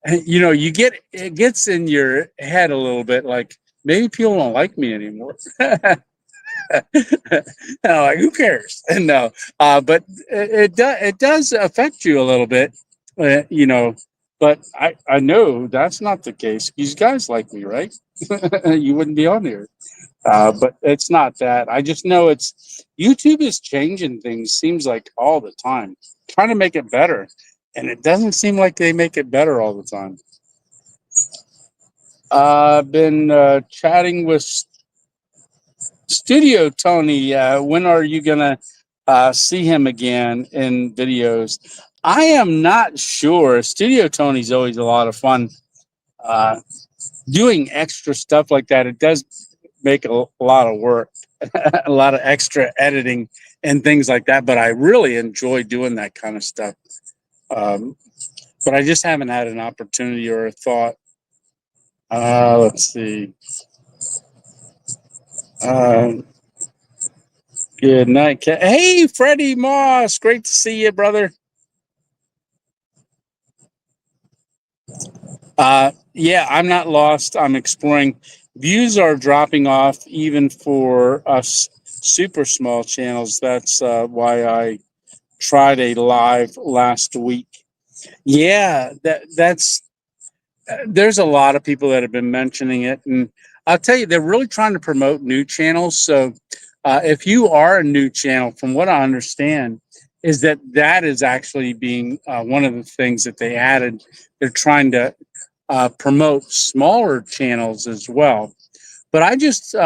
it gets in your head a little bit, like maybe people don't like me anymore. Like, who cares? No, but it does affect you a little bit, But I know that's not the case. These guys like me, right? You wouldn't be on here. But it's not that. I just know YouTube is changing things, seems like all the time, trying to make it better. And it doesn't seem like they make it better all the time. I've been chatting with Studio Tony. When are you going to see him again in videos? I am not sure. Studio Tony's always a lot of fun. Doing extra stuff like that, it does make a lot of work, a lot of extra editing and things like that. But I really enjoy doing that kind of stuff. But I just haven't had an opportunity or a thought. Let's see. Good night. Hey, Freddie Moss. Great to see you, brother. Yeah, I'm not lost. I'm exploring. Views are dropping off even for us super small channels. That's why I tried a live last week. Yeah, that's there's a lot of people that have been mentioning it, and I'll tell you, they're really trying to promote new channels. So if you are a new channel, from what I understand, is that is actually being one of the things that they added. They're trying to promote smaller channels as well. But I just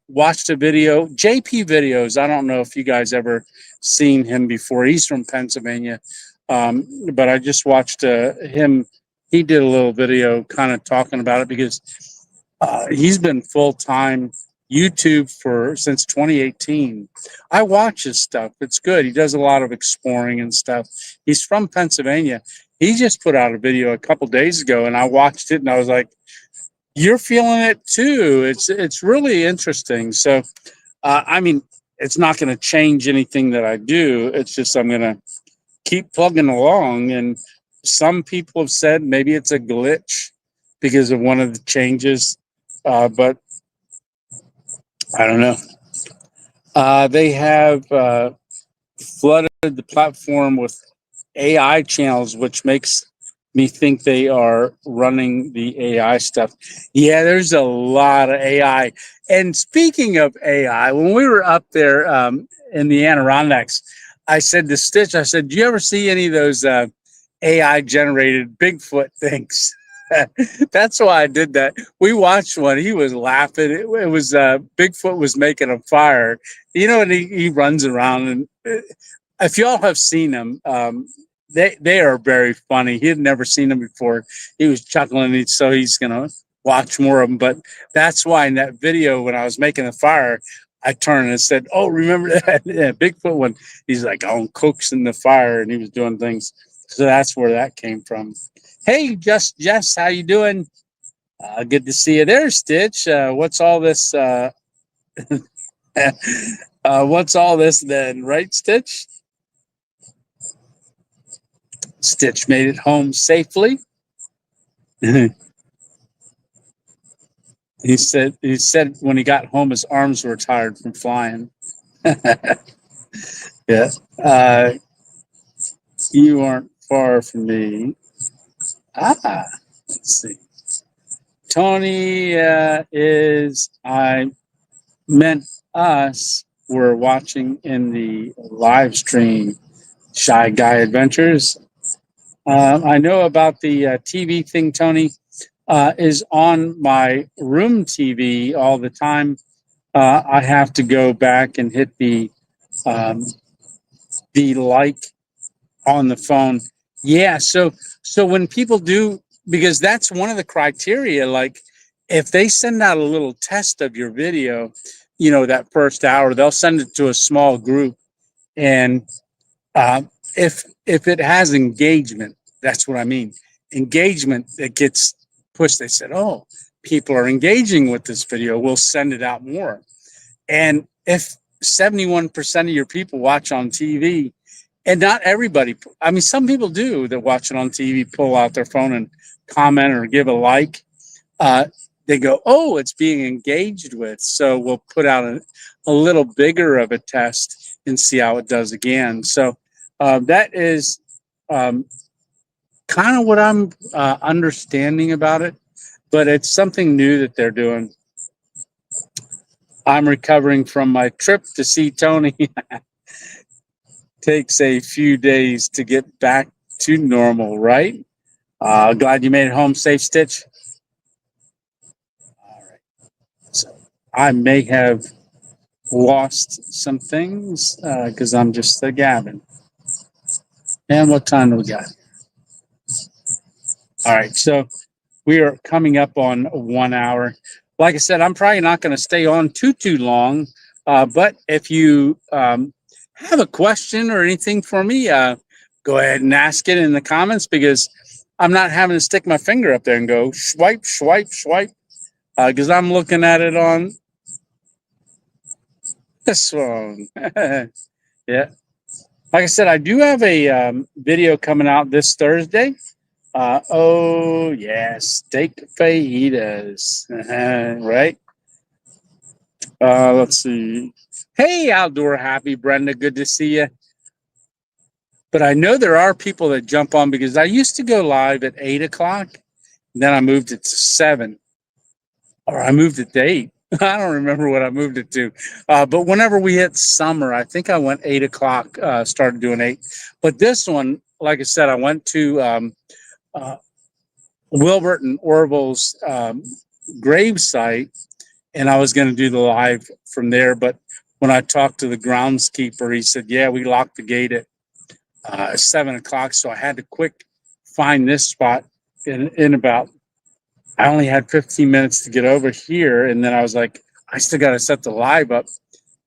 watched a video, JP Videos. I don't know if you guys ever seen him before. He's from Pennsylvania. But I just watched him. He did a little video kind of talking about it because he's been full time YouTube for since 2018. I watch his stuff. It's good. He does a lot of exploring and stuff. He's from Pennsylvania. He just put out a video a couple days ago, and I watched it, and I was like, "You're feeling it too." It's really interesting. So, I mean, it's not going to change anything that I do. It's just I'm going to keep plugging along. And some people have said maybe it's a glitch because of one of the changes, but I don't know. They have flooded the platform with AI channels, which makes me think they are running the AI stuff. Yeah, there's a lot of AI. And speaking of AI, when we were up there in the Adirondacks, I said to Stitch, I said, "Do you ever see any of those AI generated Bigfoot things?" That's why I did that. We watched one. He was laughing. It was Bigfoot was making a fire, and he runs around. And if y'all have seen him, they are very funny. He had never seen them before. He was chuckling, so he's gonna watch more of them. But that's why in that video, when I was making the fire, I turned and said, "Oh, remember that Bigfoot one?" He's like, "Oh, cooks in the fire," and he was doing things. So that's where that came from. Hey, Jess, how you doing? Good to see you there, Stitch. What's all this? What's all this then, right, Stitch? Stitch made it home safely. He said when he got home, his arms were tired from flying. Yeah. You aren't far from me. Let's see. Tony I meant us were watching in the live stream Shy Guy Adventures. I know about the TV thing, Tony. Is on my room TV all the time. I have to go back and hit the like on the phone. Yeah, so when people do, because that's one of the criteria, like if they send out a little test of your video, that first hour, they'll send it to a small group. And if it has engagement, that's what I mean. Engagement that gets pushed. They said, "Oh, people are engaging with this video. We'll send it out more." And if 71% of your people watch on TV, and not everybody, I mean, some people do that watch it on TV, pull out their phone and comment or give a like. They go, "Oh, it's being engaged with." So we'll put out a little bigger of a test and see how it does again. So that is kind of what I'm understanding about it, but it's something new that they're doing. I'm recovering from my trip to see Tony. Takes a few days to get back to normal, right? Glad you made it home safe, Stitch. All right. So I may have lost some things because I'm just gabbing. And what time do we got? All right. So we are coming up on 1 hour. Like I said, I'm probably not going to stay on too long. But if you have a question or anything for me, go ahead and ask it in the comments, because I'm not having to stick my finger up there and go swipe, swipe, swipe, because I'm looking at it on this one. Yeah. Like I said, I do have a video coming out this Thursday. Oh, yeah, steak fajitas, right? Let's see. Hey, Outdoor Happy, Brenda, good to see you. But I know there are people that jump on, because I used to go live at 8 o'clock, and then I moved it to 7, or I moved it to 8. I don't remember what I moved it to. But whenever we hit summer, I think I went 8 o'clock, started doing 8. But this one, like I said, I went to uh, Wilbert and Orville's grave site, and I was going to do the live from there. But when I talked to the groundskeeper, he said, yeah, we locked the gate at 7 o'clock. So I had to quick find this spot in about, I only had 15 minutes to get over here. And then I was like, I still got to set the live up.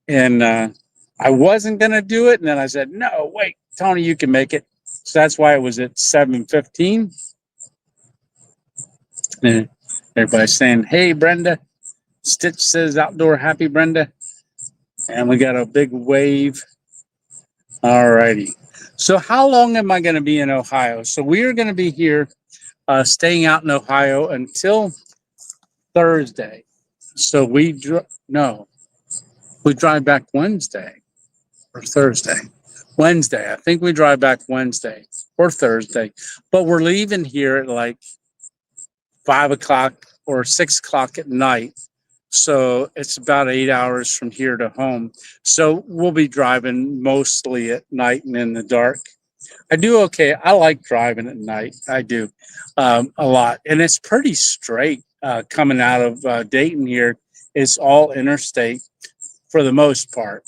And I wasn't going to do it. And then I said, no, wait, Tony, you can make it. So that's why it was at 7:15. And everybody's saying, hey, Brenda. Stitch says outdoor happy, Brenda. And we got a big wave. All righty. So how long am I going to be in Ohio? So we are going to be here staying out in Ohio until Thursday. So we drive back Wednesday or Thursday. Wednesday. I think we drive back Wednesday or Thursday. But we're leaving here at like 5 o'clock or 6 o'clock at night. So it's about 8 hours from here to home. So we'll be driving mostly at night and in the dark. I do okay. I like driving at night. I do a lot. And it's pretty straight coming out of Dayton here. It's all interstate for the most part.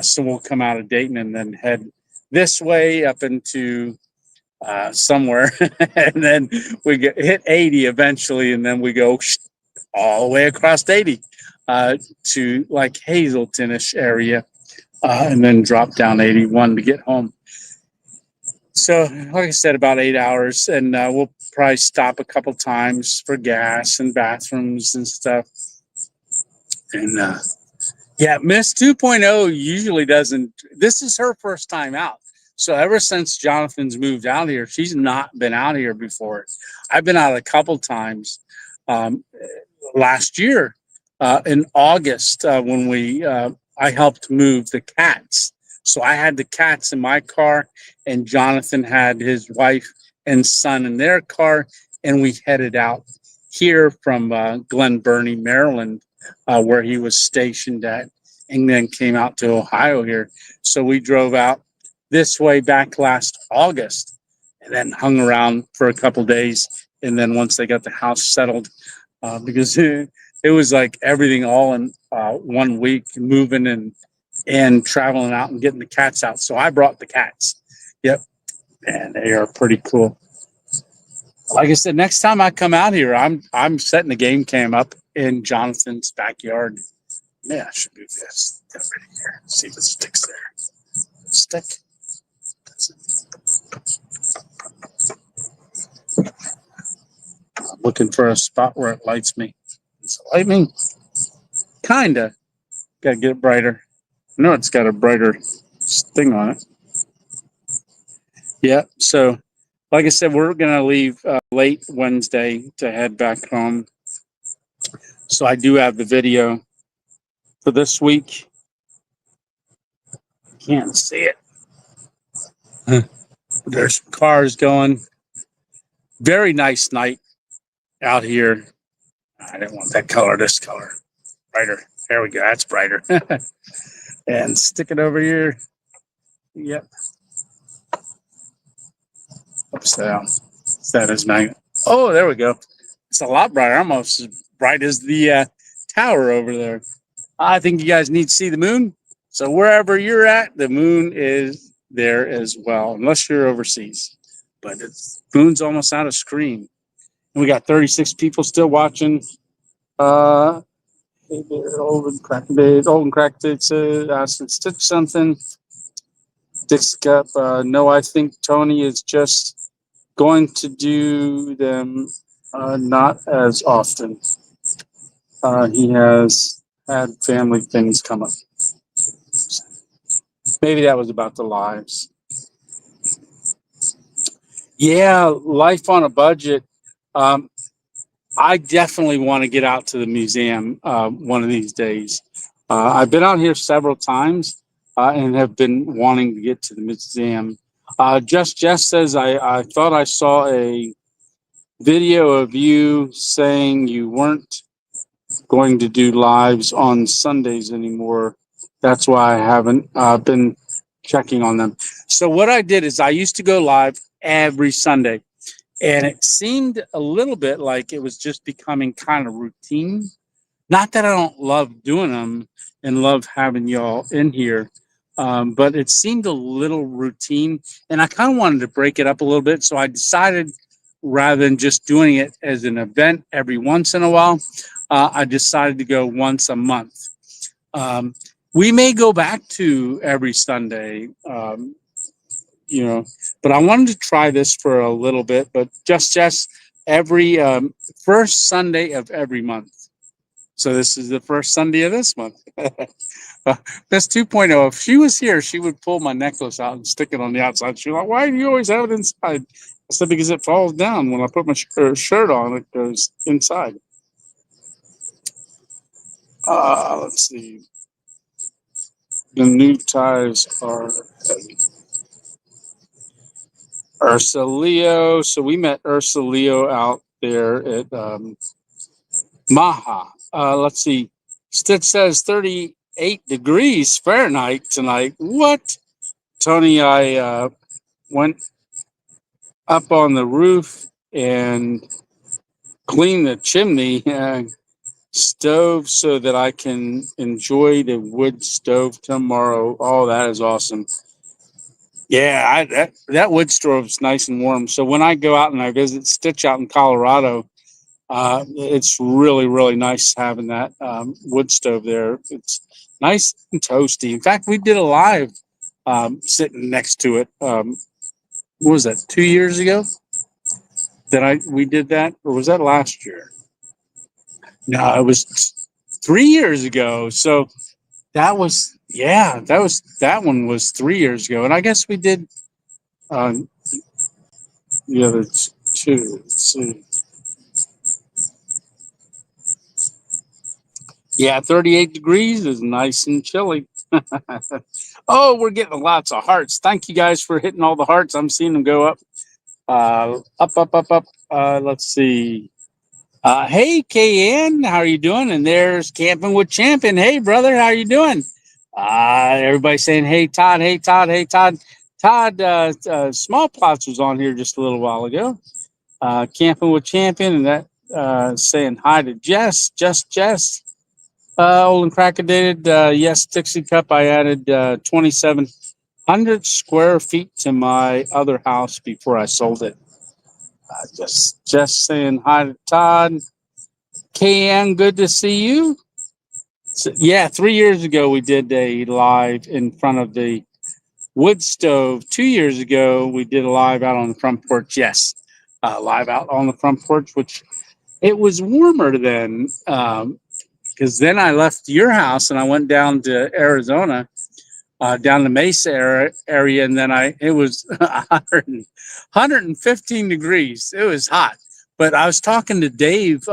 So we'll come out of Dayton and then head this way up into somewhere. And then we hit 80 eventually. And then we go all the way across 80 to like Hazleton-ish area, and then drop down 81 to get home. So, like I said, about 8 hours, and we'll probably stop a couple times for gas and bathrooms and stuff. And yeah, Miss 2.0 usually doesn't. This is her first time out. So ever since Jonathan's moved out here, she's not been out here before. I've been out a couple times. Last year in August when I helped move the cats. So I had the cats in my car, and Jonathan had his wife and son in their car, and we headed out here from Glen Burnie, Maryland, where he was stationed at, and then came out to Ohio here. So we drove out this way back last August, and then hung around for a couple days, and then once they got the house settled, because it was like everything all in 1 week, moving and traveling out and getting the cats out. So I brought the cats. Yep. And they are pretty cool. Like I said, next time I come out here, I'm setting the game cam up in Jonathan's backyard. Yeah, I should move this right here. See if it sticks there. Stick. I'm looking for a spot where it lights me. Does it light me? Kinda. Gotta get it brighter. I know it's got a brighter thing on it. Yeah, so like I said, we're gonna leave late Wednesday to head back home. So I do have the video for this week. Can't see it. There's cars going. Very nice night out here. I didn't want that color, this color. Brighter. There we go. That's brighter. And stick it over here. Yep. Upside down. That is nice. Oh, there we go. It's a lot brighter. Almost as bright as the tower over there. I think you guys need to see the moon. So wherever you're at, the moon is there as well, unless you're overseas. But the moon's almost out of screen. And we got 36 people still watching. Olden Crack Did Stitch something. Dick's Cup. No, I think Tony is just going to do them not as often. He has had family things come up. Maybe that was about the lives. Yeah, life on a budget. I definitely want to get out to the museum one of these days. I've been out here several times and have been wanting to get to the museum. Jess says, I thought I saw a video of you saying you weren't going to do lives on Sundays anymore. That's why I haven't been checking on them. So what I did is I used to go live every Sunday, and it seemed a little bit like it was just becoming kind of routine. Not that I don't love doing them and love having y'all in here, but it seemed a little routine, and I kind of wanted to break it up a little bit. So I decided, rather than just doing it as an event every once in a while, I decided to go once a month. Um, we may go back to every Sunday, but I wanted to try this for a little bit, but just every first Sunday of every month. So this is the first Sunday of this month. That's 2.0. If she was here, she would pull my necklace out and stick it on the outside. She's like, "Why do you always have it inside?" I said, "Because it falls down when I put my shirt on. It goes inside." Let's see. The new ties are Ursa Leo. So we met Ursa Leo out there at Maha. Let's see. Stitch says 38 degrees Fahrenheit tonight. What? Tony, I went up on the roof and cleaned the chimney stove so that I can enjoy the wood stove tomorrow. Oh, that is awesome. Yeah, that wood stove is nice and warm. So when I go out and I visit Stitch out in Colorado, it's really, really nice having that wood stove there. It's nice and toasty. In fact, we did a live sitting next to it. What was that, 2 years ago that we did that? Or was that last year? No, it was 3 years ago. So that one was 3 years ago. And I guess we did the other two. Let's see. Yeah, 38 degrees is nice and chilly. Oh, we're getting lots of hearts. Thank you guys for hitting all the hearts. I'm seeing them go up. Up. Let's see. Hey, KN, how are you doing? And there's Camping with Champion. Hey, brother, how are you doing? Everybody saying, hey, Todd, hey, Todd, hey, Todd. Todd, Small Plots was on here just a little while ago. Camping with Champion, and that saying hi to Jess. Old and Crackedated. Yes, Dixie Cup. I added 2,700 square feet to my other house before I sold it. Just saying hi to Todd. KN, good to see you. So, yeah, 3 years ago we did a live in front of the wood stove. 2 years ago we did a live out on the front porch. Yes, live out on the front porch, which it was warmer then. Because then I left your house and I went down to Arizona, down the Mesa area, and then it was 115 degrees. It was hot. But I was talking to Dave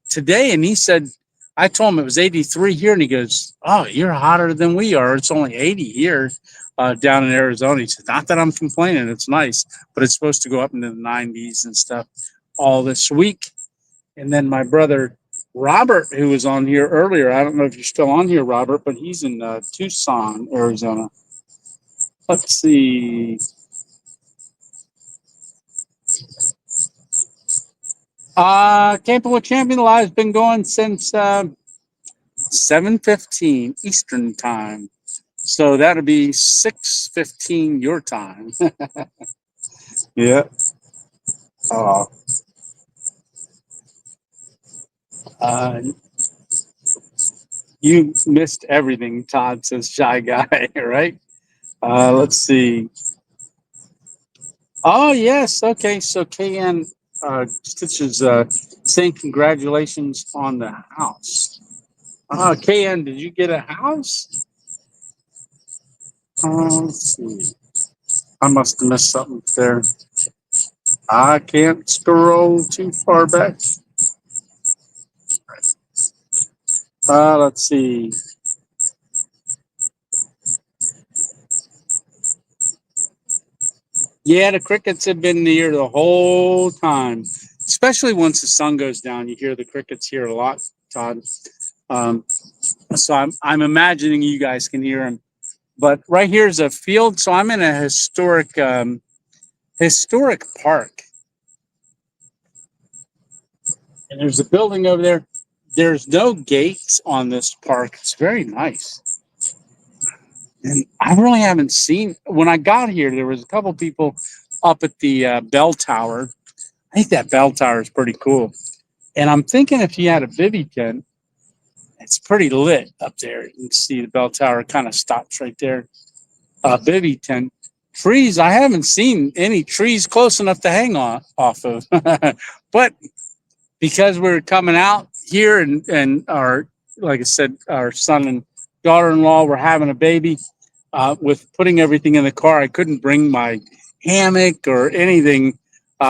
today, and he said, I told him it was 83 here, and he goes, "Oh, you're hotter than we are. It's only 80 here down in Arizona." He said, "Not that I'm complaining. It's nice, but it's supposed to go up into the 90s and stuff all this week." And then my brother Robert, who was on here earlier, I don't know if you're still on here, Robert, but he's in Tucson, Arizona. Let's see. Camping with Champion Live has been going since 7:15 Eastern time. So that'll be 6:15 your time. Yeah. You missed everything, Todd says, Shy Guy, right? Let's see. Oh, yes. Okay. So KN Stitch is saying congratulations on the house. KN, did you get a house? Let's see. I must have missed something there. I can't scroll too far back. Let's see. Yeah, the crickets have been here the whole time, especially once the sun goes down. You hear the crickets here a lot Todd. So I'm imagining you guys can hear him. But right here is a field, so I'm in a historic park, and there's a building over there. There's no gates on this park. It's very nice. And I really haven't seen, when I got here, there was a couple people up at the bell tower. I think that bell tower is pretty cool. And I'm thinking if you had a bivy tent, it's pretty lit up there. You can see the bell tower kind of stops right there. Bivy tent. Trees, I haven't seen any trees close enough to hang off of. But because we're coming out here and our, like I said, our son and daughter-in-law were having a baby, with putting everything in the car, I couldn't bring my hammock or anything,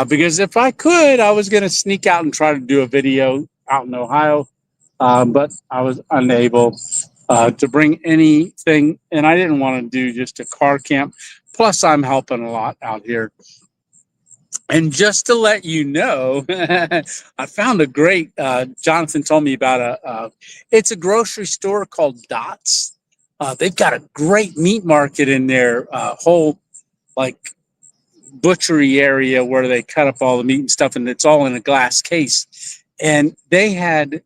because if I could, I was going to sneak out and try to do a video out in Ohio, but I was unable to bring anything, and I didn't want to do just a car camp. Plus, I'm helping a lot out here. And just to let you know, I found a great, Jonathan told me about it's a grocery store called Dots. They've got a great meat market in their whole like butchery area where they cut up all the meat and stuff, and it's all in a glass case. And they had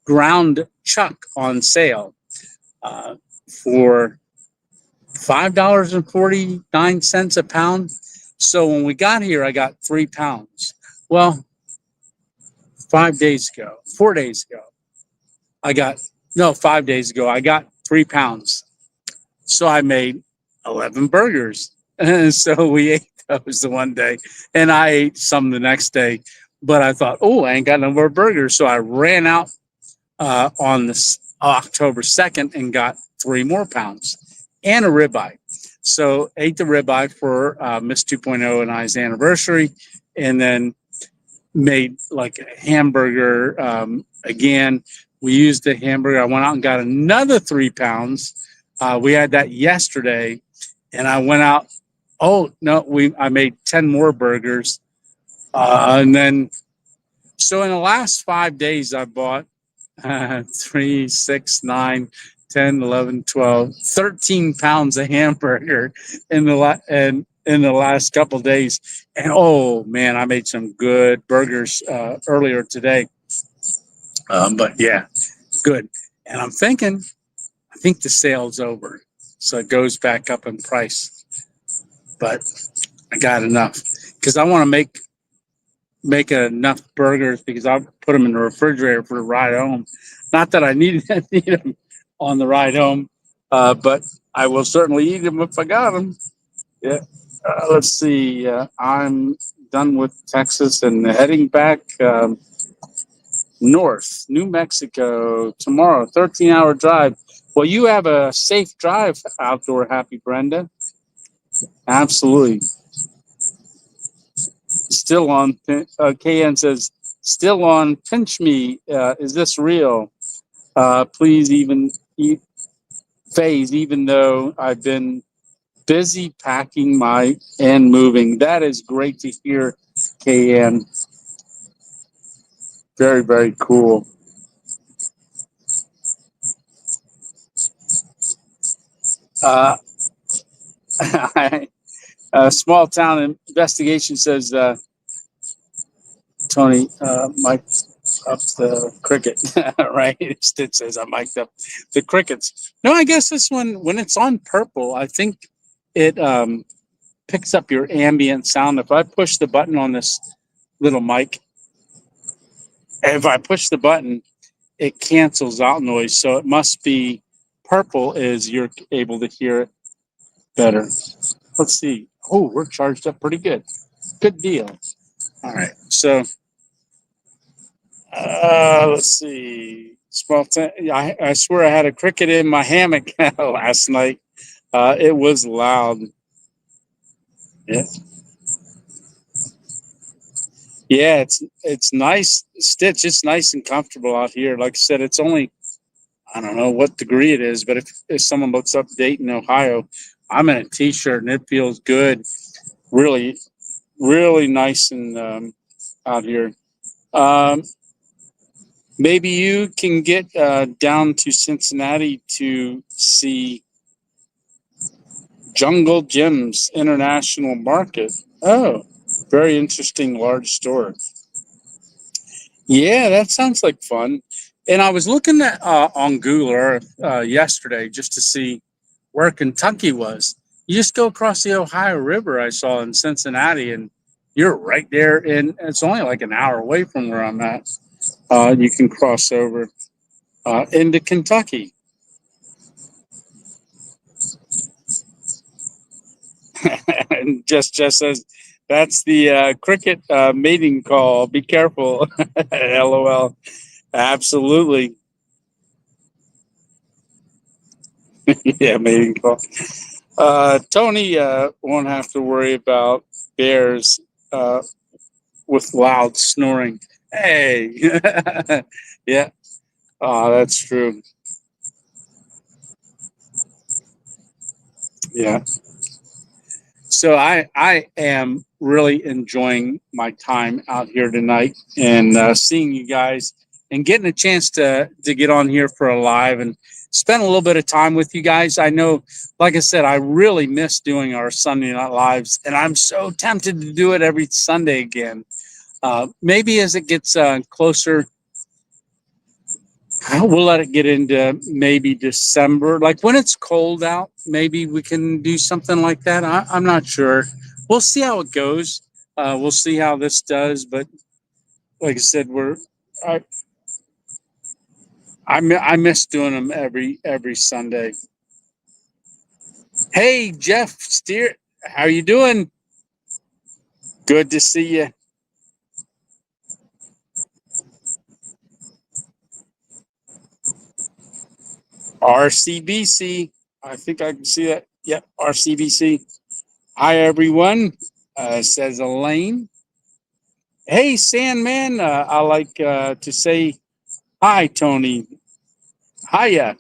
ground chuck on sale for $5.49 a pound. So when we got here, I got 3 pounds. Well, 4 days ago, I got 3 pounds. So I made 11 burgers. And so we ate those the one day, and I ate some the next day. But I thought, oh, I ain't got no more burgers. So I ran out on this October 2nd and got 3 more pounds and a ribeye. So ate the ribeye for Miss 2.0 and I's anniversary, and then made like a hamburger again. We used the hamburger. I went out and got another 3 pounds. We had that yesterday, and I went out. Oh no, I made 10 more burgers, and then so in the last 5 days I bought 3, 6, 9, 10, 11, 12, 13 pounds of hamburger in the last couple of days. And oh man, I made some good burgers earlier today. But yeah, good. And I think the sale's over. So it goes back up in price. But I got enough because I want to make enough burgers because I'll put them in the refrigerator for the ride home. Not that I need them on the ride home, but I will certainly eat them if I got them. Yeah. Let's see. I'm done with Texas and heading back north, New Mexico tomorrow. 13-hour drive. Well, you have a safe drive outdoor, Happy Brenda. Absolutely. Still on. KN says, still on. Pinch me. Is this real? Please phase, even though I've been busy packing and moving. That is great to hear, KN. Very, very cool. Small town investigation says, Tony, Mike up the cricket, right? It says I mic'd up the crickets. No, I guess this one, when it's on purple, I think it picks up your ambient sound. If I push the button on this little mic, if I push the button, it cancels out noise. So it must be purple is you're able to hear it better. Let's see. Oh, we're charged up pretty good. Good deal. All right. So let's see. I swear I had a cricket in my hammock last night. It was loud. Yeah. Yeah, it's nice, Stitch. It's nice and comfortable out here. Like I said, it's only, I don't know what degree it is, but if someone looks up Dayton, Ohio, I'm in a t-shirt and it feels good. Really, really nice and out here. Maybe you can get down to Cincinnati to see Jungle Gyms International Market. Oh, very interesting large store. Yeah, that sounds like fun. And I was looking at on Google Earth yesterday just to see where Kentucky was. You just go across the Ohio River. I saw in Cincinnati, and you're right there. And it's only like an hour away from where I'm at. You can cross over into Kentucky. And just says that's the cricket mating call. Be careful. LOL. Absolutely. Yeah, mating call. Tony won't have to worry about bears uh, with loud snoring. Hey, yeah, that's true. Yeah. So I am really enjoying my time out here tonight and seeing you guys and getting a chance to get on here for a live and spend a little bit of time with you guys. I know, like I said, I really miss doing our Sunday night lives, and I'm so tempted to do it every Sunday again. Maybe as it gets closer, we'll let it get into maybe December. Like when it's cold out, maybe we can do something like that. I'm not sure. We'll see how it goes. We'll see how this does. But like I said, I, I miss doing them every Sunday. Hey, Jeff Steer, how you doing? Good to see you. RCBC. I think I can see that. Yep, RCBC. Hi, everyone, says Elaine. Hey, Sandman, I like to say hi, Tony. Hiya.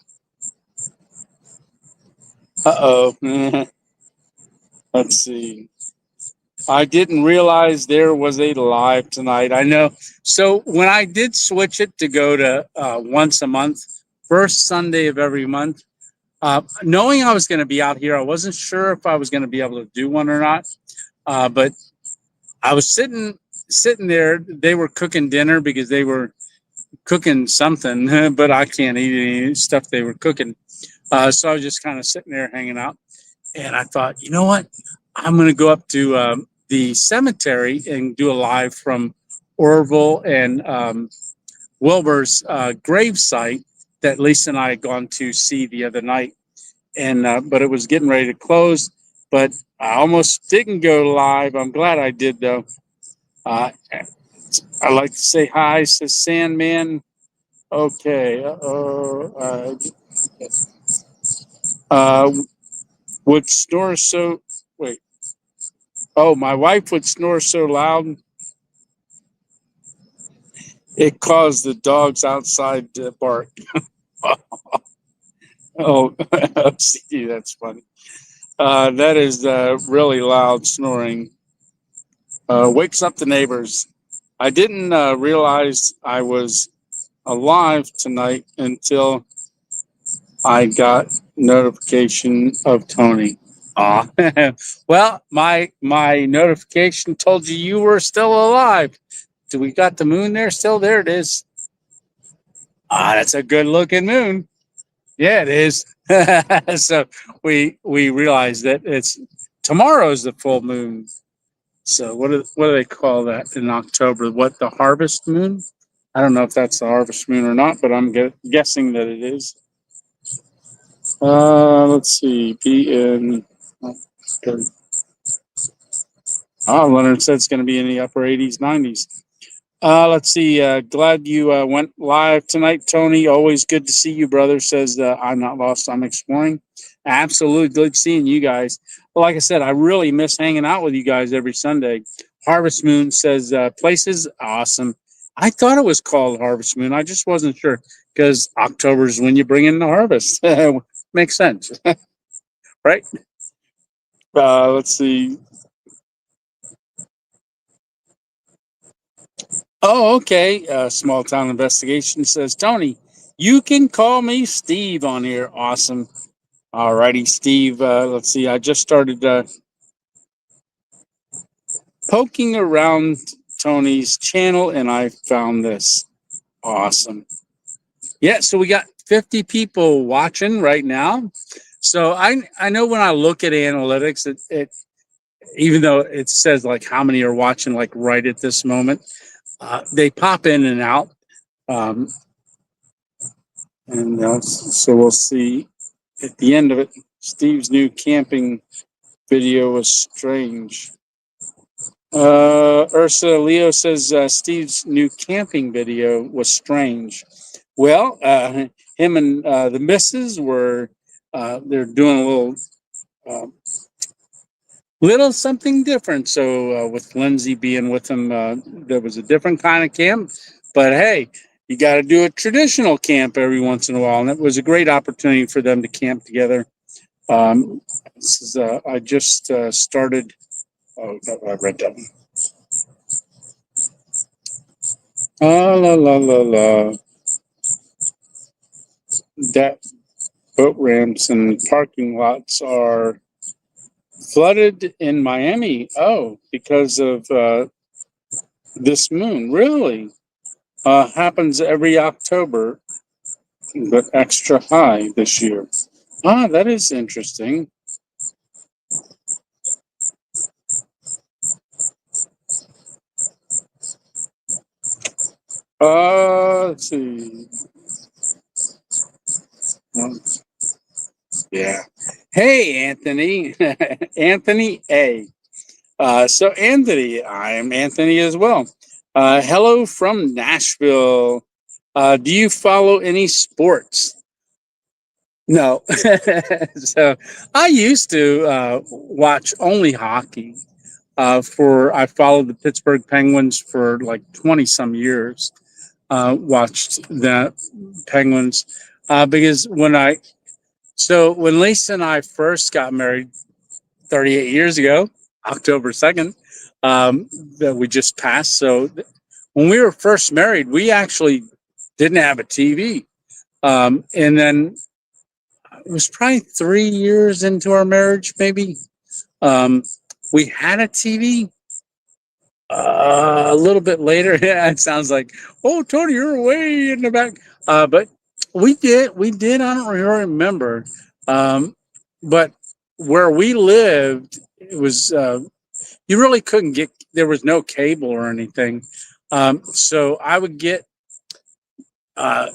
Uh oh. Let's see. I didn't realize there was a live tonight. I know. So when I did switch it to go to once a month, first Sunday of every month, knowing I was going to be out here, I wasn't sure if I was going to be able to do one or not. But I was sitting there. They were cooking dinner because they were cooking something, but I can't eat any stuff they were cooking. So I was just kind of sitting there hanging out. And I thought, you know what? I'm going to go up to the cemetery and do a live from Orville and Wilbur's grave site that Lisa and I had gone to see the other night. And but it was getting ready to close. But I almost didn't go live. I'm glad I did though. Uh, I like to say hi, says Sandman. Okay. Uh, would snore so. Wait. Oh, my wife would snore so loud it caused the dogs outside to bark. Oh, see, that's funny. That is really loud snoring. Wakes up the neighbors. I didn't realize I was alive tonight until I got notification of Tony. Ah, well, my notification told you were still alive. Do we got the moon there still? There it is. Ah, that's a good looking moon. Yeah, it is. So we realize that it's tomorrow's the full moon. So what do they call that in October? What, the harvest moon? I don't know if that's the harvest moon or not, but I'm guessing that it is. Let's see. PN. Oh, Leonard said it's going to be in the upper 80s, 90s. Let's see. Glad you went live tonight, Tony. Always good to see you, brother. Says I'm not lost. I'm exploring. Absolutely good seeing you guys. Well, like I said, I really miss hanging out with you guys every Sunday. Harvest Moon says places awesome. I thought it was called Harvest Moon. I just wasn't sure because October is when you bring in the harvest. Makes sense, right? Let's see. Oh, okay. Small Town Investigation says, Tony, you can call me Steve on here. Awesome. All righty, Steve. Let's see. I just started poking around Tony's channel and I found this. Awesome. Yeah, so we got 50 people watching right now. So I know when I look at analytics, it even though it says like how many are watching like right at this moment, they pop in and out. Um, and so we'll see at the end of it. Steve's new camping video was strange. Ursula Leo says Steve's new camping video was strange. Well, him and the missus were they're doing a uh, little something different. So with Lindsay being with him, there was a different kind of camp. But hey, you got to do a traditional camp every once in a while, and it was a great opportunity for them to camp together. This is I just started. Oh, I read that one. La la la la. That boat ramps and parking lots are flooded in Miami. Oh, because of this moon. Really? Happens every October, but extra high this year. Ah, that is interesting. Let's see. Yeah. Hey, Anthony. Anthony A. So, Anthony, I am Anthony as well. Hello from Nashville. Do you follow any sports? No. So, I used to watch only hockey. I followed the Pittsburgh Penguins for like 20 some years. Watched the Penguins because when Lisa and I first got married 38 years ago, October 2nd, that we just passed. So when we were first married, we actually didn't have a TV. And then it was probably 3 years into our marriage, maybe. We had a TV a little bit later. Yeah, it sounds like, oh, Tony, you're way in the back. But we did. I don't really remember. But where we lived, it was you really couldn't get. There was no cable or anything. So I would get uh,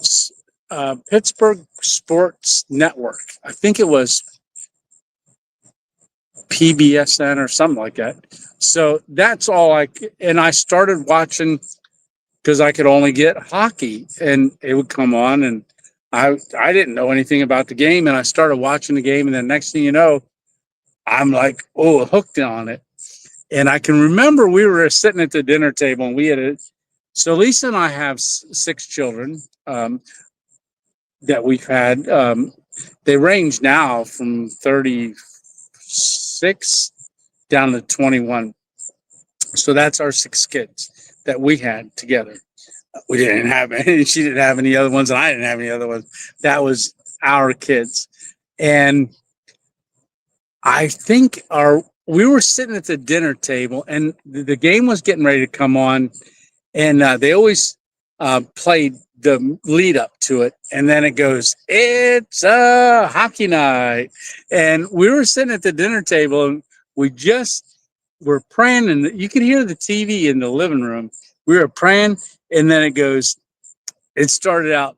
Pittsburgh Sports Network. I think it was PBSN or something like that. So that's all and I started watching because I could only get hockey and it would come on and I didn't know anything about the game and I started watching the game and then next thing you know, I'm like, oh, hooked on it. And I can remember we were sitting at the dinner table and so Lisa and I have 6 children that we've had. They range now from 36 down to 21. So that's our 6 kids that we had together. We didn't have any, she didn't have any other ones, and I didn't have any other ones. That was our kids. And I think we were sitting at the dinner table, and the game was getting ready to come on, and they always played the lead up to it, and then it goes, "It's a hockey night," and we were sitting at the dinner table, and we just were praying, and you could hear the TV in the living room. We were praying, and then it started out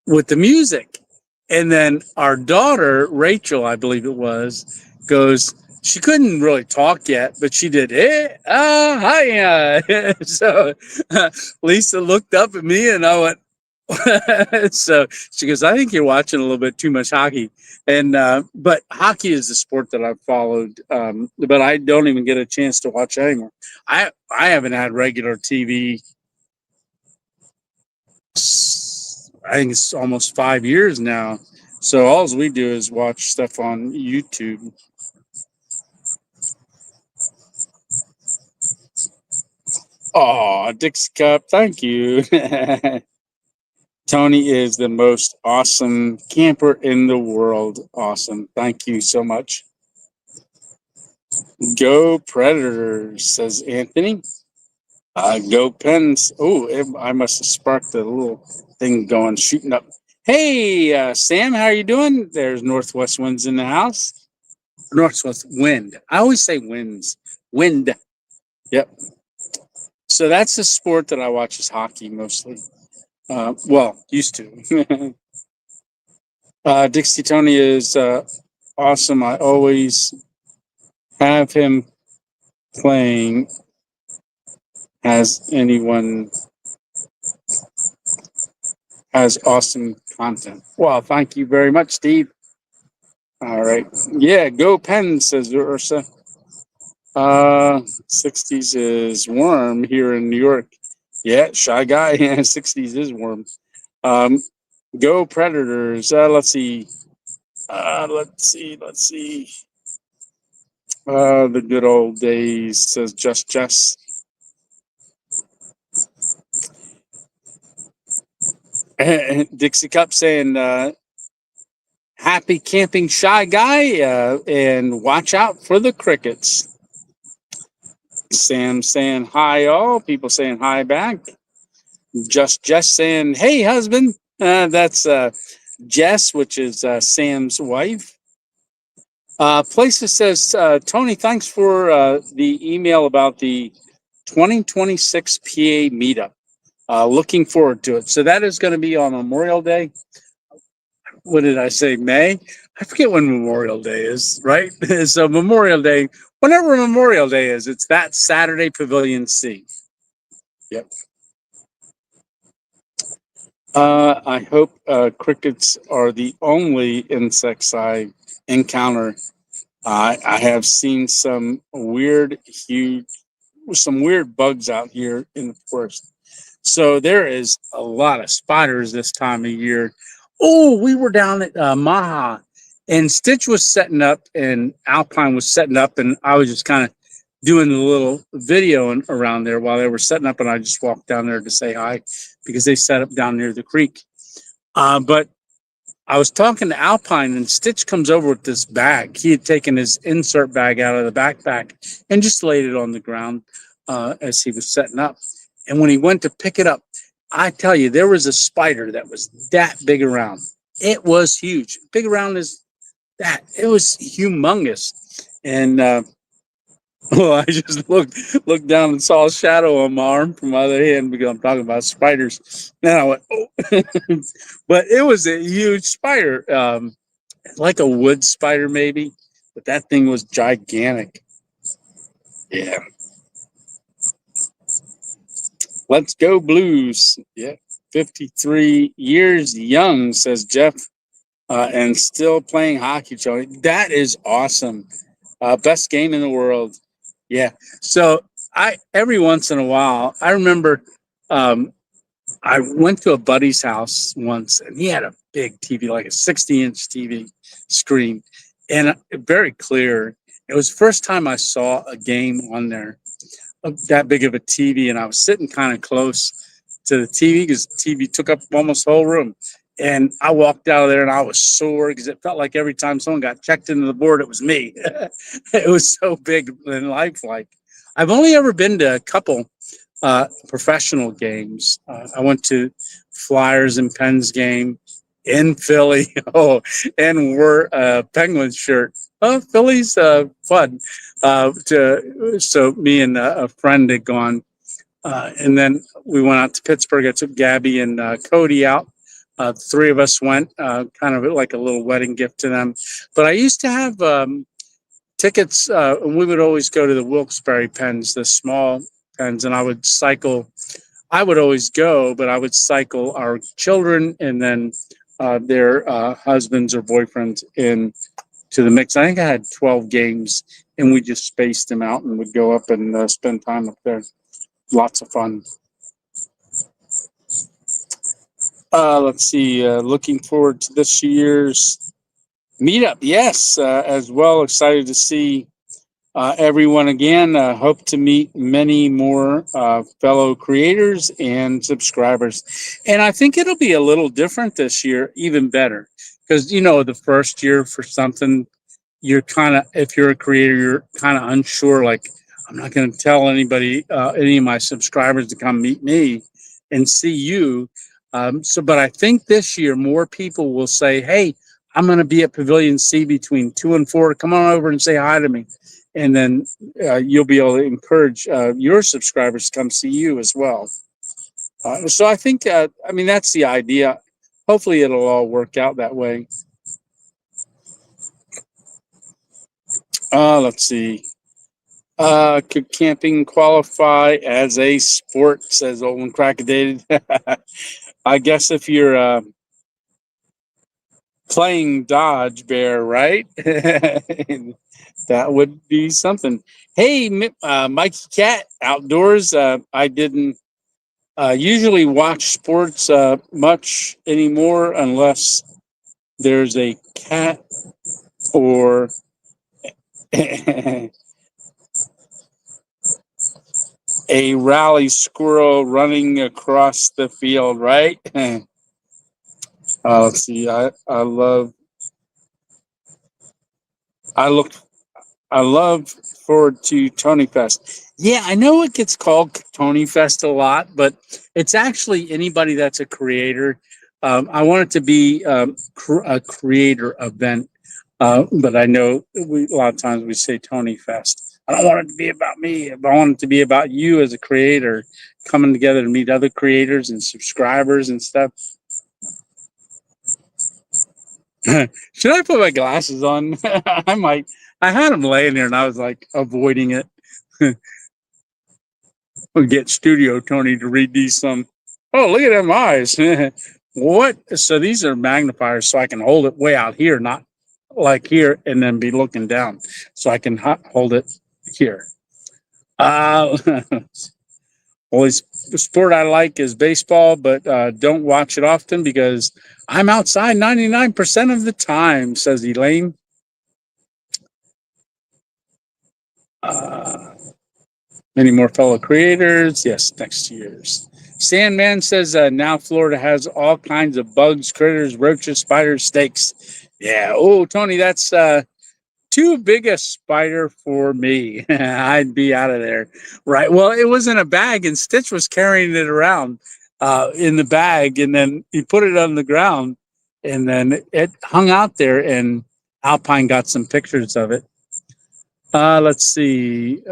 with the music. And then our daughter, Rachel, I believe it was, goes, she couldn't really talk yet, but she did, hi. So Lisa looked up at me and I went, so she goes, I think you're watching a little bit too much hockey. And, but hockey is the sport that I've followed. But I don't even get a chance to watch anymore. I haven't had regular TV. I think it's almost 5 years now. So all we do is watch stuff on YouTube. Oh, Dixie Cup, thank you. Tony is the most awesome camper in the world. Awesome. Thank you so much. Go Predators, says Anthony. Go Pens. Oh, I must have sparked a little thing going, shooting up. Hey, Sam, how are you doing? There's Northwest Winds in the house. Northwest Wind. I always say winds. Wind. Yep. So that's the sport that I watch is hockey mostly. Well, used to. Dixie Tony is awesome. I always have him playing. Has anyone has awesome content? Well, thank you very much, Steve. All right. Yeah, go Pen, says Ursa. 60s is warm here in New York. Yeah, shy guy. Yeah, 60s is warm. Go Predators. Let's see. Let's see. The good old days, says Just. Dixie Cup saying, happy camping, shy guy, and watch out for the crickets. Sam saying hi, all. People saying hi back. Just saying, hey, husband. That's Jess, which is Sam's wife. Places says, Tony, thanks for the email about the 2026 PA meetup. Looking forward to it. So that is going to be on Memorial Day. What did I say? May? I forget when Memorial Day is, right? So Memorial Day, whenever Memorial Day is, it's that Saturday, Pavilion C. Yep. I hope crickets are the only insects I encounter. I have seen some weird bugs out here in the forest. So there is a lot of spiders this time of year. Oh, we were down at Maha, and Stitch was setting up, and Alpine was setting up, and I was just kind of doing a little video around there while they were setting up, and I just walked down there to say hi because they set up down near the creek. But I was talking to Alpine, and Stitch comes over with this bag. He had taken his insert bag out of the backpack and just laid it on the ground as he was setting up. And when he went to pick it up, I tell you, there was a spider that was that big around. It was huge. Big around as that. It was humongous. And well, I just looked down and saw a shadow on my arm from my other hand because I'm talking about spiders. Then I went, oh. But it was a huge spider, like a wood spider maybe. But that thing was gigantic. Yeah. Let's go Blues. Yeah. 53 years young, says Jeff, and still playing hockey, Tony. That is awesome. Best game in the world. Yeah. So every once in a while, I remember I went to a buddy's house once, and he had a big TV, like a 60-inch TV screen, and very clear. It was the first time I saw a game on there, that big of a TV, and I was sitting kind of close to the TV because the TV took up almost the whole room. And I walked out of there and I was sore because it felt like every time someone got checked into the board, it was me. It was so big and lifelike. I've only ever been to a couple professional games. I went to Flyers and Pens game in Philly. Oh, and wore a Penguins shirt. Oh, Philly's fun. So me and a friend had gone. And then we went out to Pittsburgh. I took Gabby and Cody out. Three of us went, kind of like a little wedding gift to them. But I used to have tickets, and we would always go to the Wilkes-Barre Pens, the small Pens, and I would cycle. I would always go, but I would cycle our children and then their husbands or boyfriends in to the mix. I think I had 12 games, and we just spaced them out and would go up and spend time up there. Lots of fun. Let's see. Looking forward to this year's meetup. Yes, as well. Excited to see everyone again. Hope to meet many more fellow creators and subscribers. And I think it'll be a little different this year, even better. Because, the first year for something, you're kind of, if you're a creator, you're kind of unsure. Like, I'm not going to tell anybody, any of my subscribers to come meet me and see you. But I think this year more people will say, "Hey, I'm going to be at Pavilion C between 2 and 4. Come on over and say hi to me." And then you'll be able to encourage your subscribers to come see you as well. So I think, that's the idea. Hopefully, it'll all work out that way. Let's see. Could camping qualify as a sport? Says Olin Crackedated. I guess if you're playing Dodge Bear, right? That would be something. Hey, Mikey Cat Outdoors. I didn't usually watch sports much anymore unless there's a cat or a rally squirrel running across the field, right? Let's see. I look I love forward to Tony Fest. Yeah, I know it gets called Tony Fest a lot, but it's actually anybody that's a creator. I want it to be a creator event, but I know a lot of times we say Tony Fest. I don't want it to be about me. I want it to be about you as a creator coming together to meet other creators and subscribers and stuff. Should I put my glasses on? I might. I had them laying there and I was like avoiding it. We'll get Studio Tony to read these some. Oh, look at them eyes. What? So these are magnifiers so I can hold it way out here, not like here, and then be looking down. So I can hold it here. Uh, only sport I like is baseball, but don't watch it often because I'm outside 99% of the time, says Elaine. Many more fellow creators. Yes, next year's. Sandman says now Florida has all kinds of bugs, critters, roaches, spiders, snakes. Yeah. Oh, Tony, that's too big a spider for me. I'd be out of there. Right. Well, it was in a bag and Stitch was carrying it around in the bag. And then he put it on the ground and then it hung out there and Alpine got some pictures of it. Let's see.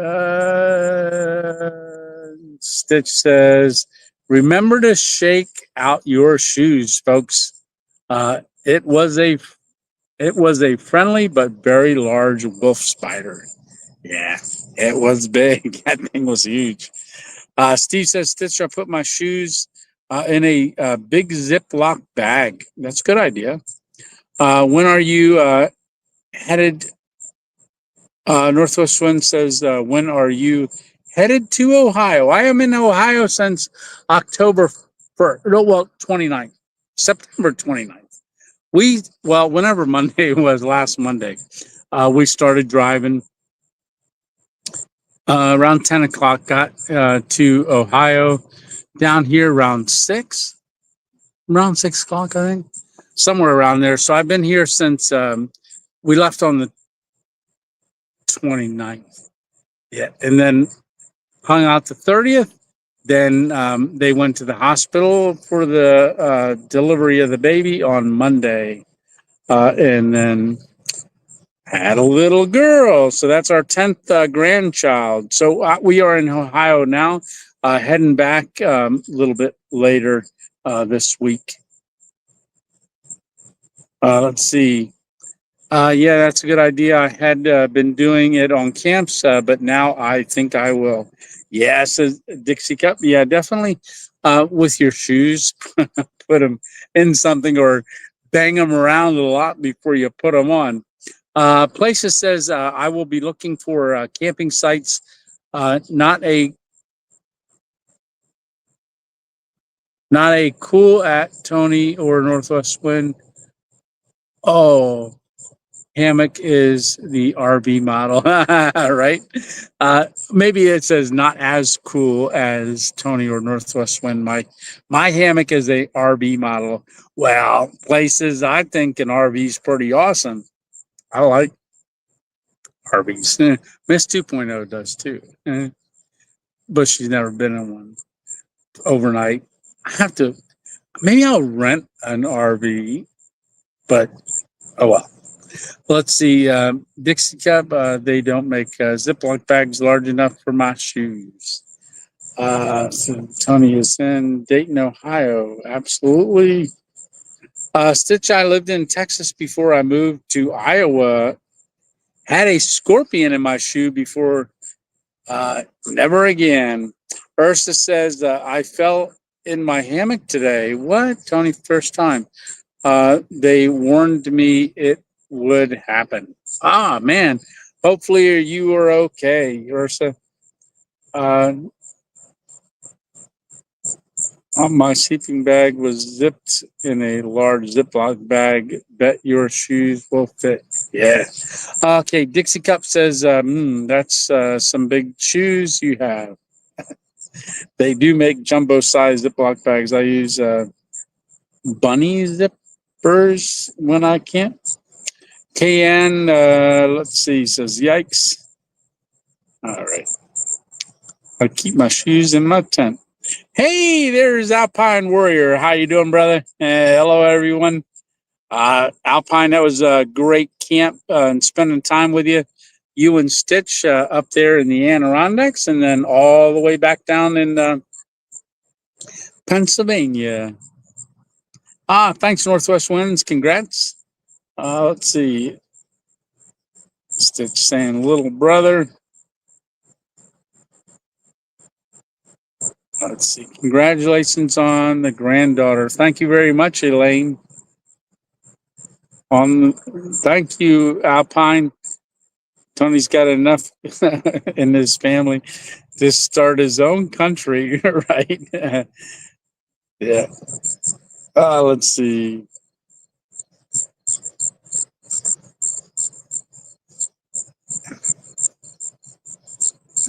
Stitch says, "Remember to shake out your shoes, folks. It was a friendly but very large wolf spider. Yeah, it was big. That thing was huge." Steve says, "Stitch, I put my shoes in a big Ziploc bag. That's a good idea. When are you headed?" Northwest Wind says, "When are you headed to Ohio?" I am in Ohio since October 1st. No, well, 29th, September 29th. Whenever Monday was, last Monday, we started driving around 10 o'clock, got to Ohio down here around 6 o'clock, I think, somewhere around there. So I've been here since we left on the 29th. Yeah. And then hung out the 30th. Then they went to the hospital for the delivery of the baby on Monday. And then had a little girl. So that's our 10th grandchild. So we are in Ohio now, heading back a little bit later this week. Let's see. Yeah, that's a good idea. I had been doing it on camps, but now I think I will. Yeah, says Dixie Cup. Yeah, definitely with your shoes, put them in something or bang them around a lot before you put them on. Places says I will be looking for camping sites, not a cool at Tony or Northwest Wind. Oh, hammock is the RV model, right? Maybe it says not as cool as Tony or Northwest Wind. My hammock is a RV model. Well, places I think an RV is pretty awesome. I like RVs. Miss 2.0 does too, but she's never been in one overnight. I have to. Maybe I'll rent an RV, but oh well. Let's see. Dixie Cup, they don't make Ziploc bags large enough for my shoes. So Tony is in Dayton, Ohio. Absolutely. Stitch, I lived in Texas before I moved to Iowa. Had a scorpion in my shoe before. Never again. Ursa says, I fell in my hammock today. What? Tony, first time. They warned me it would happen. Ah, man. Hopefully you are okay, Ursa. Uh, my sleeping bag was zipped in a large Ziploc bag. Bet your shoes will fit. Yeah. Okay, Dixie Cup says, that's some big shoes you have. They do make jumbo size Ziploc bags. I use bunny zippers when I can't. KN, let's see, says, yikes. All right. I keep my shoes in my tent. Hey, there's Alpine Warrior. How you doing, brother? Hello, everyone. Alpine, that was a great camp and spending time with you. You and Stitch up there in the Adirondacks, and then all the way back down in Pennsylvania. Thanks, Northwest Winds. Congrats. Let's see. Stitch saying, little brother. Let's see. Congratulations on the granddaughter. Thank you very much, Elaine. Thank you, Alpine. Tony's got enough in his family to start his own country, right? Yeah. Let's see.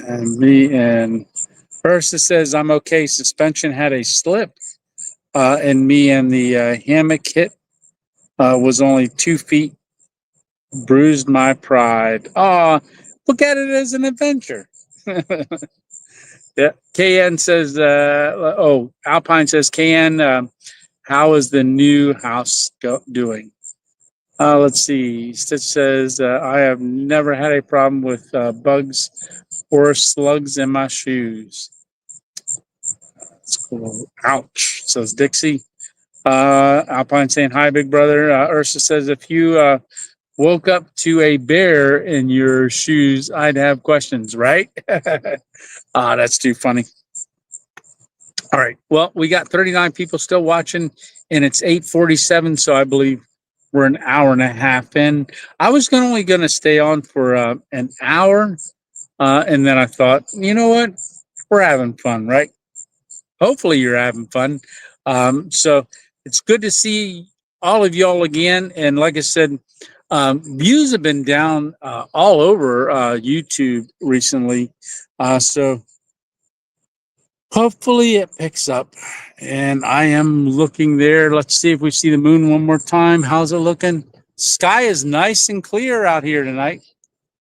And me and Ursa says, I'm okay. Suspension had a slip. And me and the hammock hit was only 2 feet. Bruised my pride. Look at it as an adventure. Yeah. KN says, Alpine says, KN, how is the new house doing? Let's see. Stitch says, I have never had a problem with bugs or slugs in my shoes. That's cool. Ouch, says Dixie. Alpine saying, hi, big brother. Ursa says, if you woke up to a bear in your shoes, I'd have questions, right? That's too funny. All right. Well, we got 39 people still watching, and it's 8:47, so I believe we're an hour and a half in. I was only going to stay on for an hour, and then I thought, you know what? We're having fun, right? Hopefully you're having fun. So it's good to see all of y'all again. And like I said, views have been down all over YouTube recently. So hopefully it picks up. And I am looking there. Let's see if we see the moon one more time. How's it looking? Sky is nice and clear out here tonight.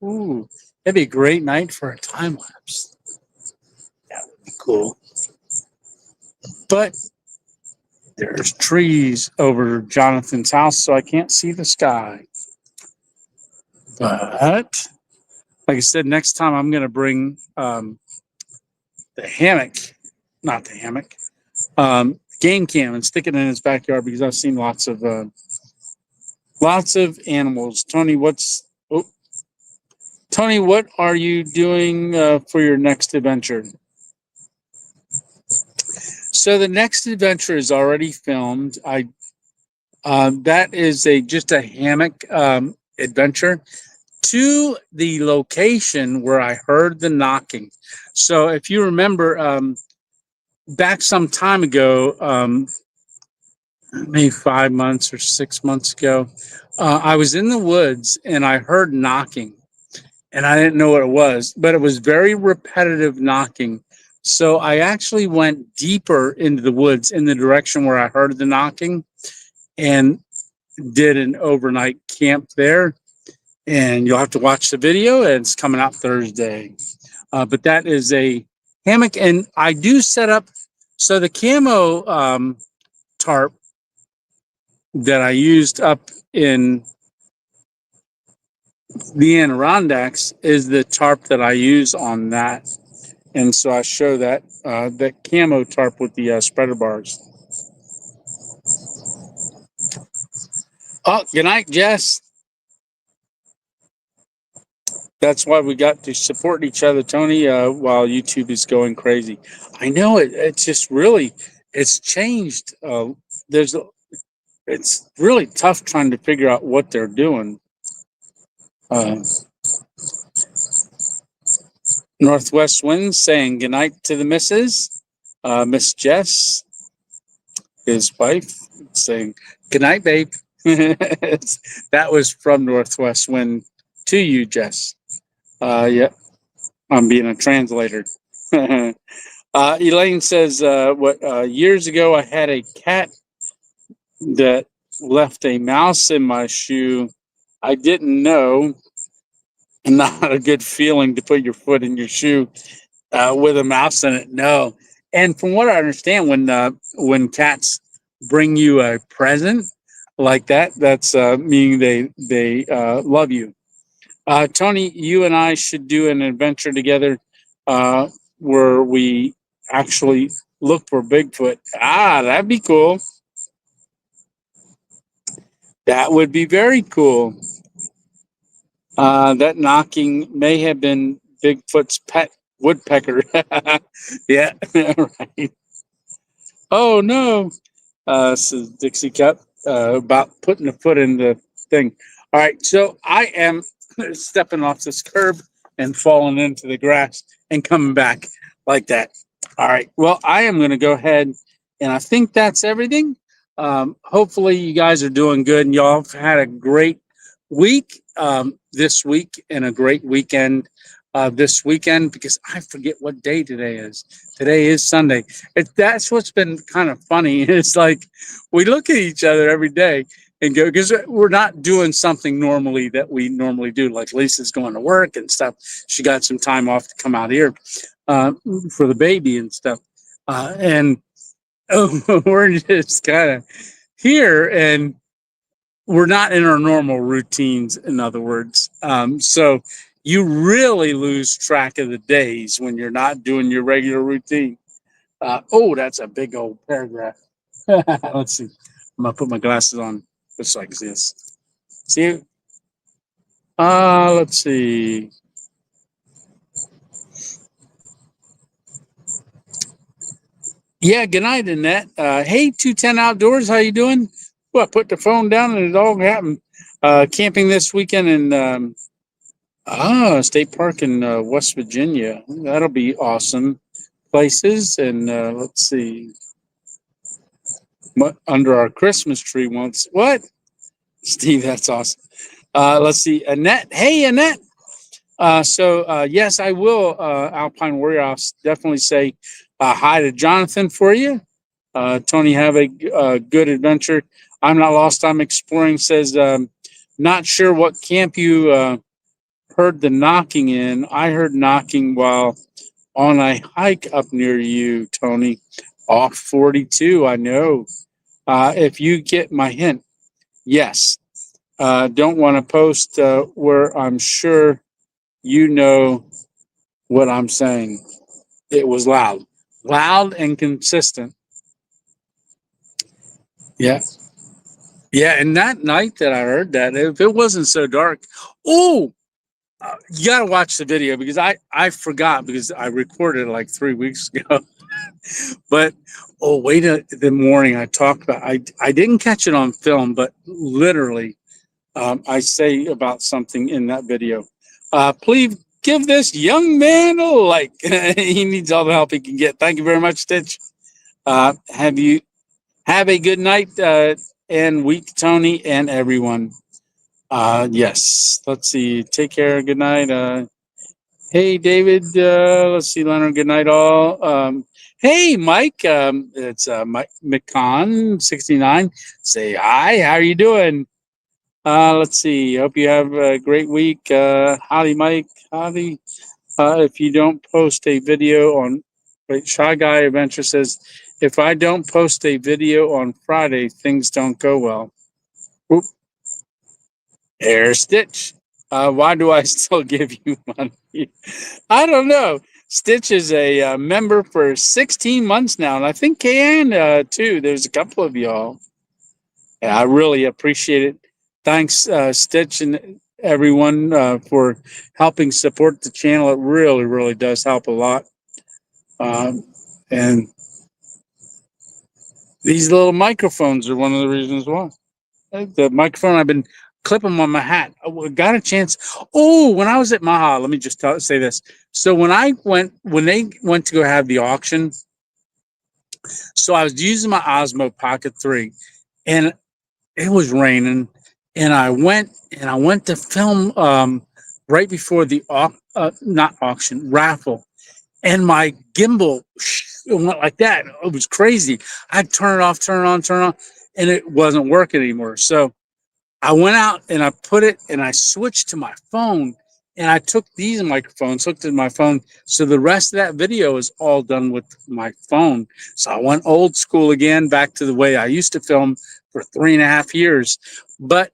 Ooh, that'd be a great night for a time lapse. That would be cool. But there's trees over Jonathan's house, so I can't see the sky. But like I said, next time I'm going to bring the hammock, not the hammock, game cam and stick it in his backyard because I've seen lots of animals. Tony, Tony, what are you doing for your next adventure? So the next adventure is already filmed. That is just a hammock adventure to the location where I heard the knocking. So if you remember, back some time ago, maybe 5 months or 6 months ago. I was in the woods and I heard knocking, and I didn't know what it was, but it was very repetitive knocking. So I actually went deeper into the woods in the direction where I heard the knocking and did an overnight camp there. And you'll have to watch the video. And it's coming out Thursday. But that is a hammock, and I do set up. So the camo tarp that I used up in the Adirondacks is the tarp that I use on that. And so I show that that camo tarp with the spreader bars. Oh, good night, Jess. That's why we got to support each other, Tony, while YouTube is going crazy. I know it's just really, it's changed. It's really tough trying to figure out what they're doing. Northwest Wind saying goodnight to the missus. Miss Jess, his wife, saying goodnight, babe. That was from Northwest Wind to you, Jess. Yeah, I'm being a translator. Elaine says, years ago I had a cat that left a mouse in my shoe. I didn't know. Not a good feeling to put your foot in your shoe with a mouse in it. No. And from what I understand, when cats bring you a present like that, that's meaning they love you. Tony, you and I should do an adventure together where we actually look for Bigfoot. That'd be cool. That would be very cool. That knocking may have been Bigfoot's pet woodpecker. Yeah, right. Oh no, says Dixie Cup about putting a foot in the thing. All right, so I am stepping off this curb and falling into the grass and coming back like that. All right, well, I am going to go ahead, and I think that's everything. Hopefully, you guys are doing good, and y'all have had a great week this week and a great weekend this weekend, because I forget what day today is. Today is Sunday. That's what's been kind of funny. It's like we look at each other every day and go, because we're not doing something normally that we normally do. Like Lisa's going to work and stuff. She got some time off to come out here for the baby and stuff. And we're just kind of here, and we're not in our normal routines, in other words. So you really lose track of the days when you're not doing your regular routine. That's a big old paragraph. Let's see. I'm going to put my glasses on just like this. See? Let's see. Yeah, good night, Annette. Hey, 210 Outdoors, how you doing? Well, I put the phone down and it all happened. Camping this weekend in State Park in West Virginia. That'll be awesome. Places, and let's see. Under our Christmas tree once. What? Steve, that's awesome. Let's see. Annette. Hey, Annette. Yes, I will, Alpine Warrior. I'll definitely say hi to Jonathan for you. Tony, have a good adventure. I'm not lost. I'm exploring. Says, not sure what camp you heard the knocking in. I heard knocking while on a hike up near you, Tony. Off 42, I know. If you get my hint, yes. Don't want to post where I'm sure you know what I'm saying. It was loud and consistent. Yeah. Yeah, and that night that I heard that, if it wasn't so dark, you got to watch the video, because I forgot, because I recorded it like 3 weeks ago. But wait till the morning I talked about. I didn't catch it on film, but literally, I say about something in that video. Please give this young man a like. He needs all the help he can get. Thank you very much, Stitch. Have you Have a good night and week, Tony, and everyone. Yes. Let's see. Take care. Good night. Hey, David. Let's see, Leonard. Good night, all. Hey, Mike. It's Mike McCon 69. Say hi. How are you doing? Let's see. Hope you have a great week. Howdy, Mike. Howdy. If you don't post a video on, wait, Shy Guy Adventure says, if I don't post a video on Friday, things don't go well. Oop, Air Stitch. Why do I still give you money? I don't know. Stitch is a member for 16 months now, and I think Kayan too. There's a couple of y'all. Yeah, I really appreciate it. Thanks, Stitch, and everyone for helping support the channel. It really, really does help a lot. And these little microphones are one of the reasons why. The microphone I've been clipping on my hat. I got a chance. Oh, when I was at Maha, let me just say this. So when they went to go have the auction, so I was using my Osmo Pocket 3, and it was raining, and I went to film right before the not auction raffle, and my gimbal went like that. It was crazy. I'd turn it off, turn it on, turn it on, and it wasn't working anymore. So I went out and I put it and I switched to my phone, and I took these microphones, hooked it to my phone. So the rest of that video is all done with my phone. So I went old school again, back to the way I used to film for 3.5 years. But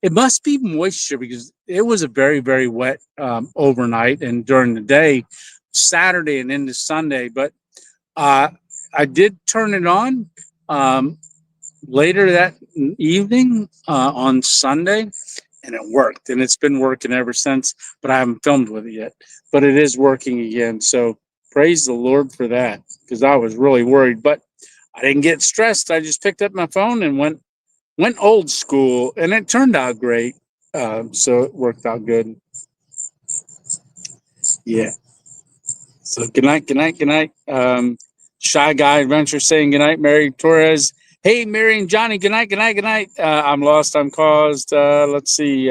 it must be moisture because it was a very, very wet overnight and during the day, Saturday and into Sunday. But I did turn it on. Later that evening on Sunday, and it worked, and it's been working ever since. But I haven't filmed with it yet. But it is working again, so praise the Lord for that, because I was really worried. But I didn't get stressed. I just picked up my phone and went old school, and it turned out great. So it worked out good. Yeah. So good night, good night, good night. Shy Guy Adventure saying good night. Mary Torres. Hey, Mary and Johnny, good night, good night, good night. I'm lost, I'm caused. Let's see.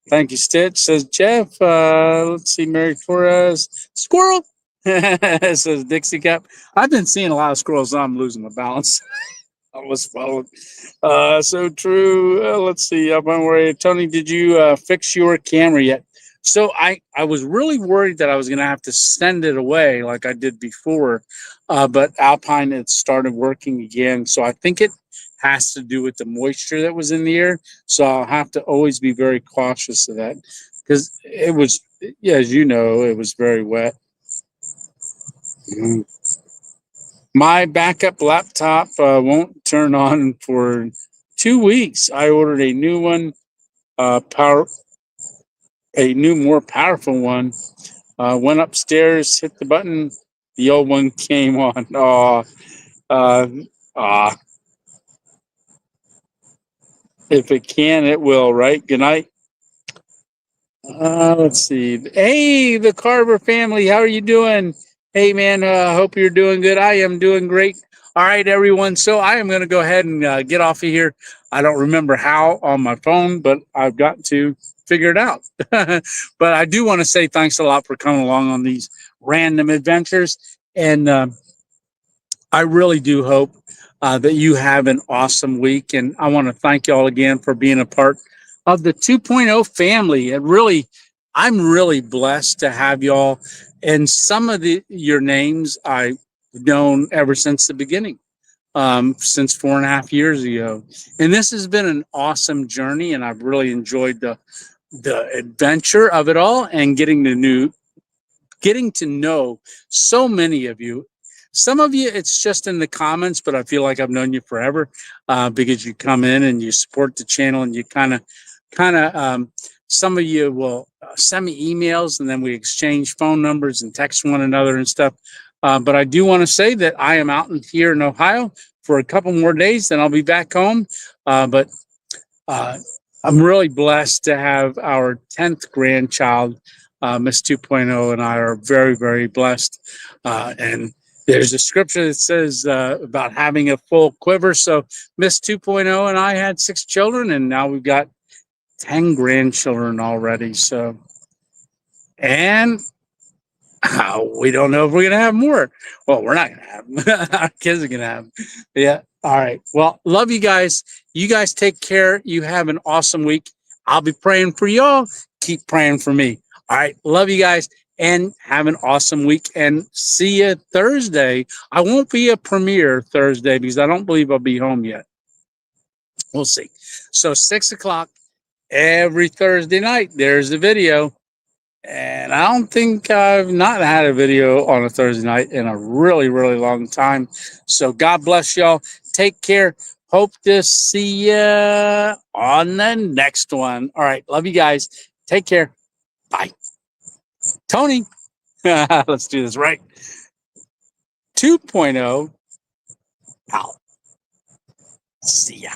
Thank you, Stitch, says Jeff. Let's see, Mary Torres. Squirrel, says Dixie Cap. I've been seeing a lot of squirrels, and I'm losing my balance. I was followed. So true. Let's see. Up on where Tony, did you fix your camera yet? So I was really worried that I was going to have to send it away like I did before, but Alpine had started working again. So I think it has to do with the moisture that was in the air. So I'll have to always be very cautious of that because it was, yeah, as you know, it was very wet. Mm. My backup laptop won't turn on for 2 weeks. I ordered a new one, a new, more powerful one. Went upstairs, hit the button, the old one came on. Oh, uh, ah, if it can, it will, right? Good night. Let's see. Hey, the Carver family, how are you doing? Hey, man, hope you're doing good. I am doing great. All right, everyone. So I am going to go ahead and get off of here. I don't remember how on my phone, but I've got to figure it out. But I do want to say thanks a lot for coming along on these random adventures. And I really do hope that you have an awesome week. And I want to thank you all again for being a part of the 2.0 family. I'm really blessed to have y'all. And some of your names I've known ever since the beginning, since 4.5 years ago. And this has been an awesome journey, and I've really enjoyed the adventure of it all and getting to know so many of you. Some of you, it's just in the comments, but I feel like I've known you forever because you come in and you support the channel, and you kind of, some of you will send me emails, and then we exchange phone numbers and text one another and stuff. But I do want to say that I am out here in Ohio for a couple more days, then I'll be back home. But I'm really blessed to have our 10th grandchild. Miss 2.0 and I are very, very blessed. And There's a scripture that says about having a full quiver. So Miss 2.0 and I had 6 children, and now we've got 10 grandchildren already. So, and we don't know if we're going to have more. Well, we're not going to have them. Our kids are going to have them. Yeah. All right. Well, love you guys. You guys take care. You have an awesome week. I'll be praying for y'all. Keep praying for me. All right. Love you guys and have an awesome week. And see you Thursday. I won't be a premiere Thursday because I don't believe I'll be home yet. We'll see. So 6 o'clock every Thursday night, there's the video. And I don't think I've not had a video on a Thursday night in a really, really long time. So God bless y'all. Take care. Hope to see you on the next one. All right. Love you guys. Take care. Bye. Tony, let's do this right. 2.0 out. See ya.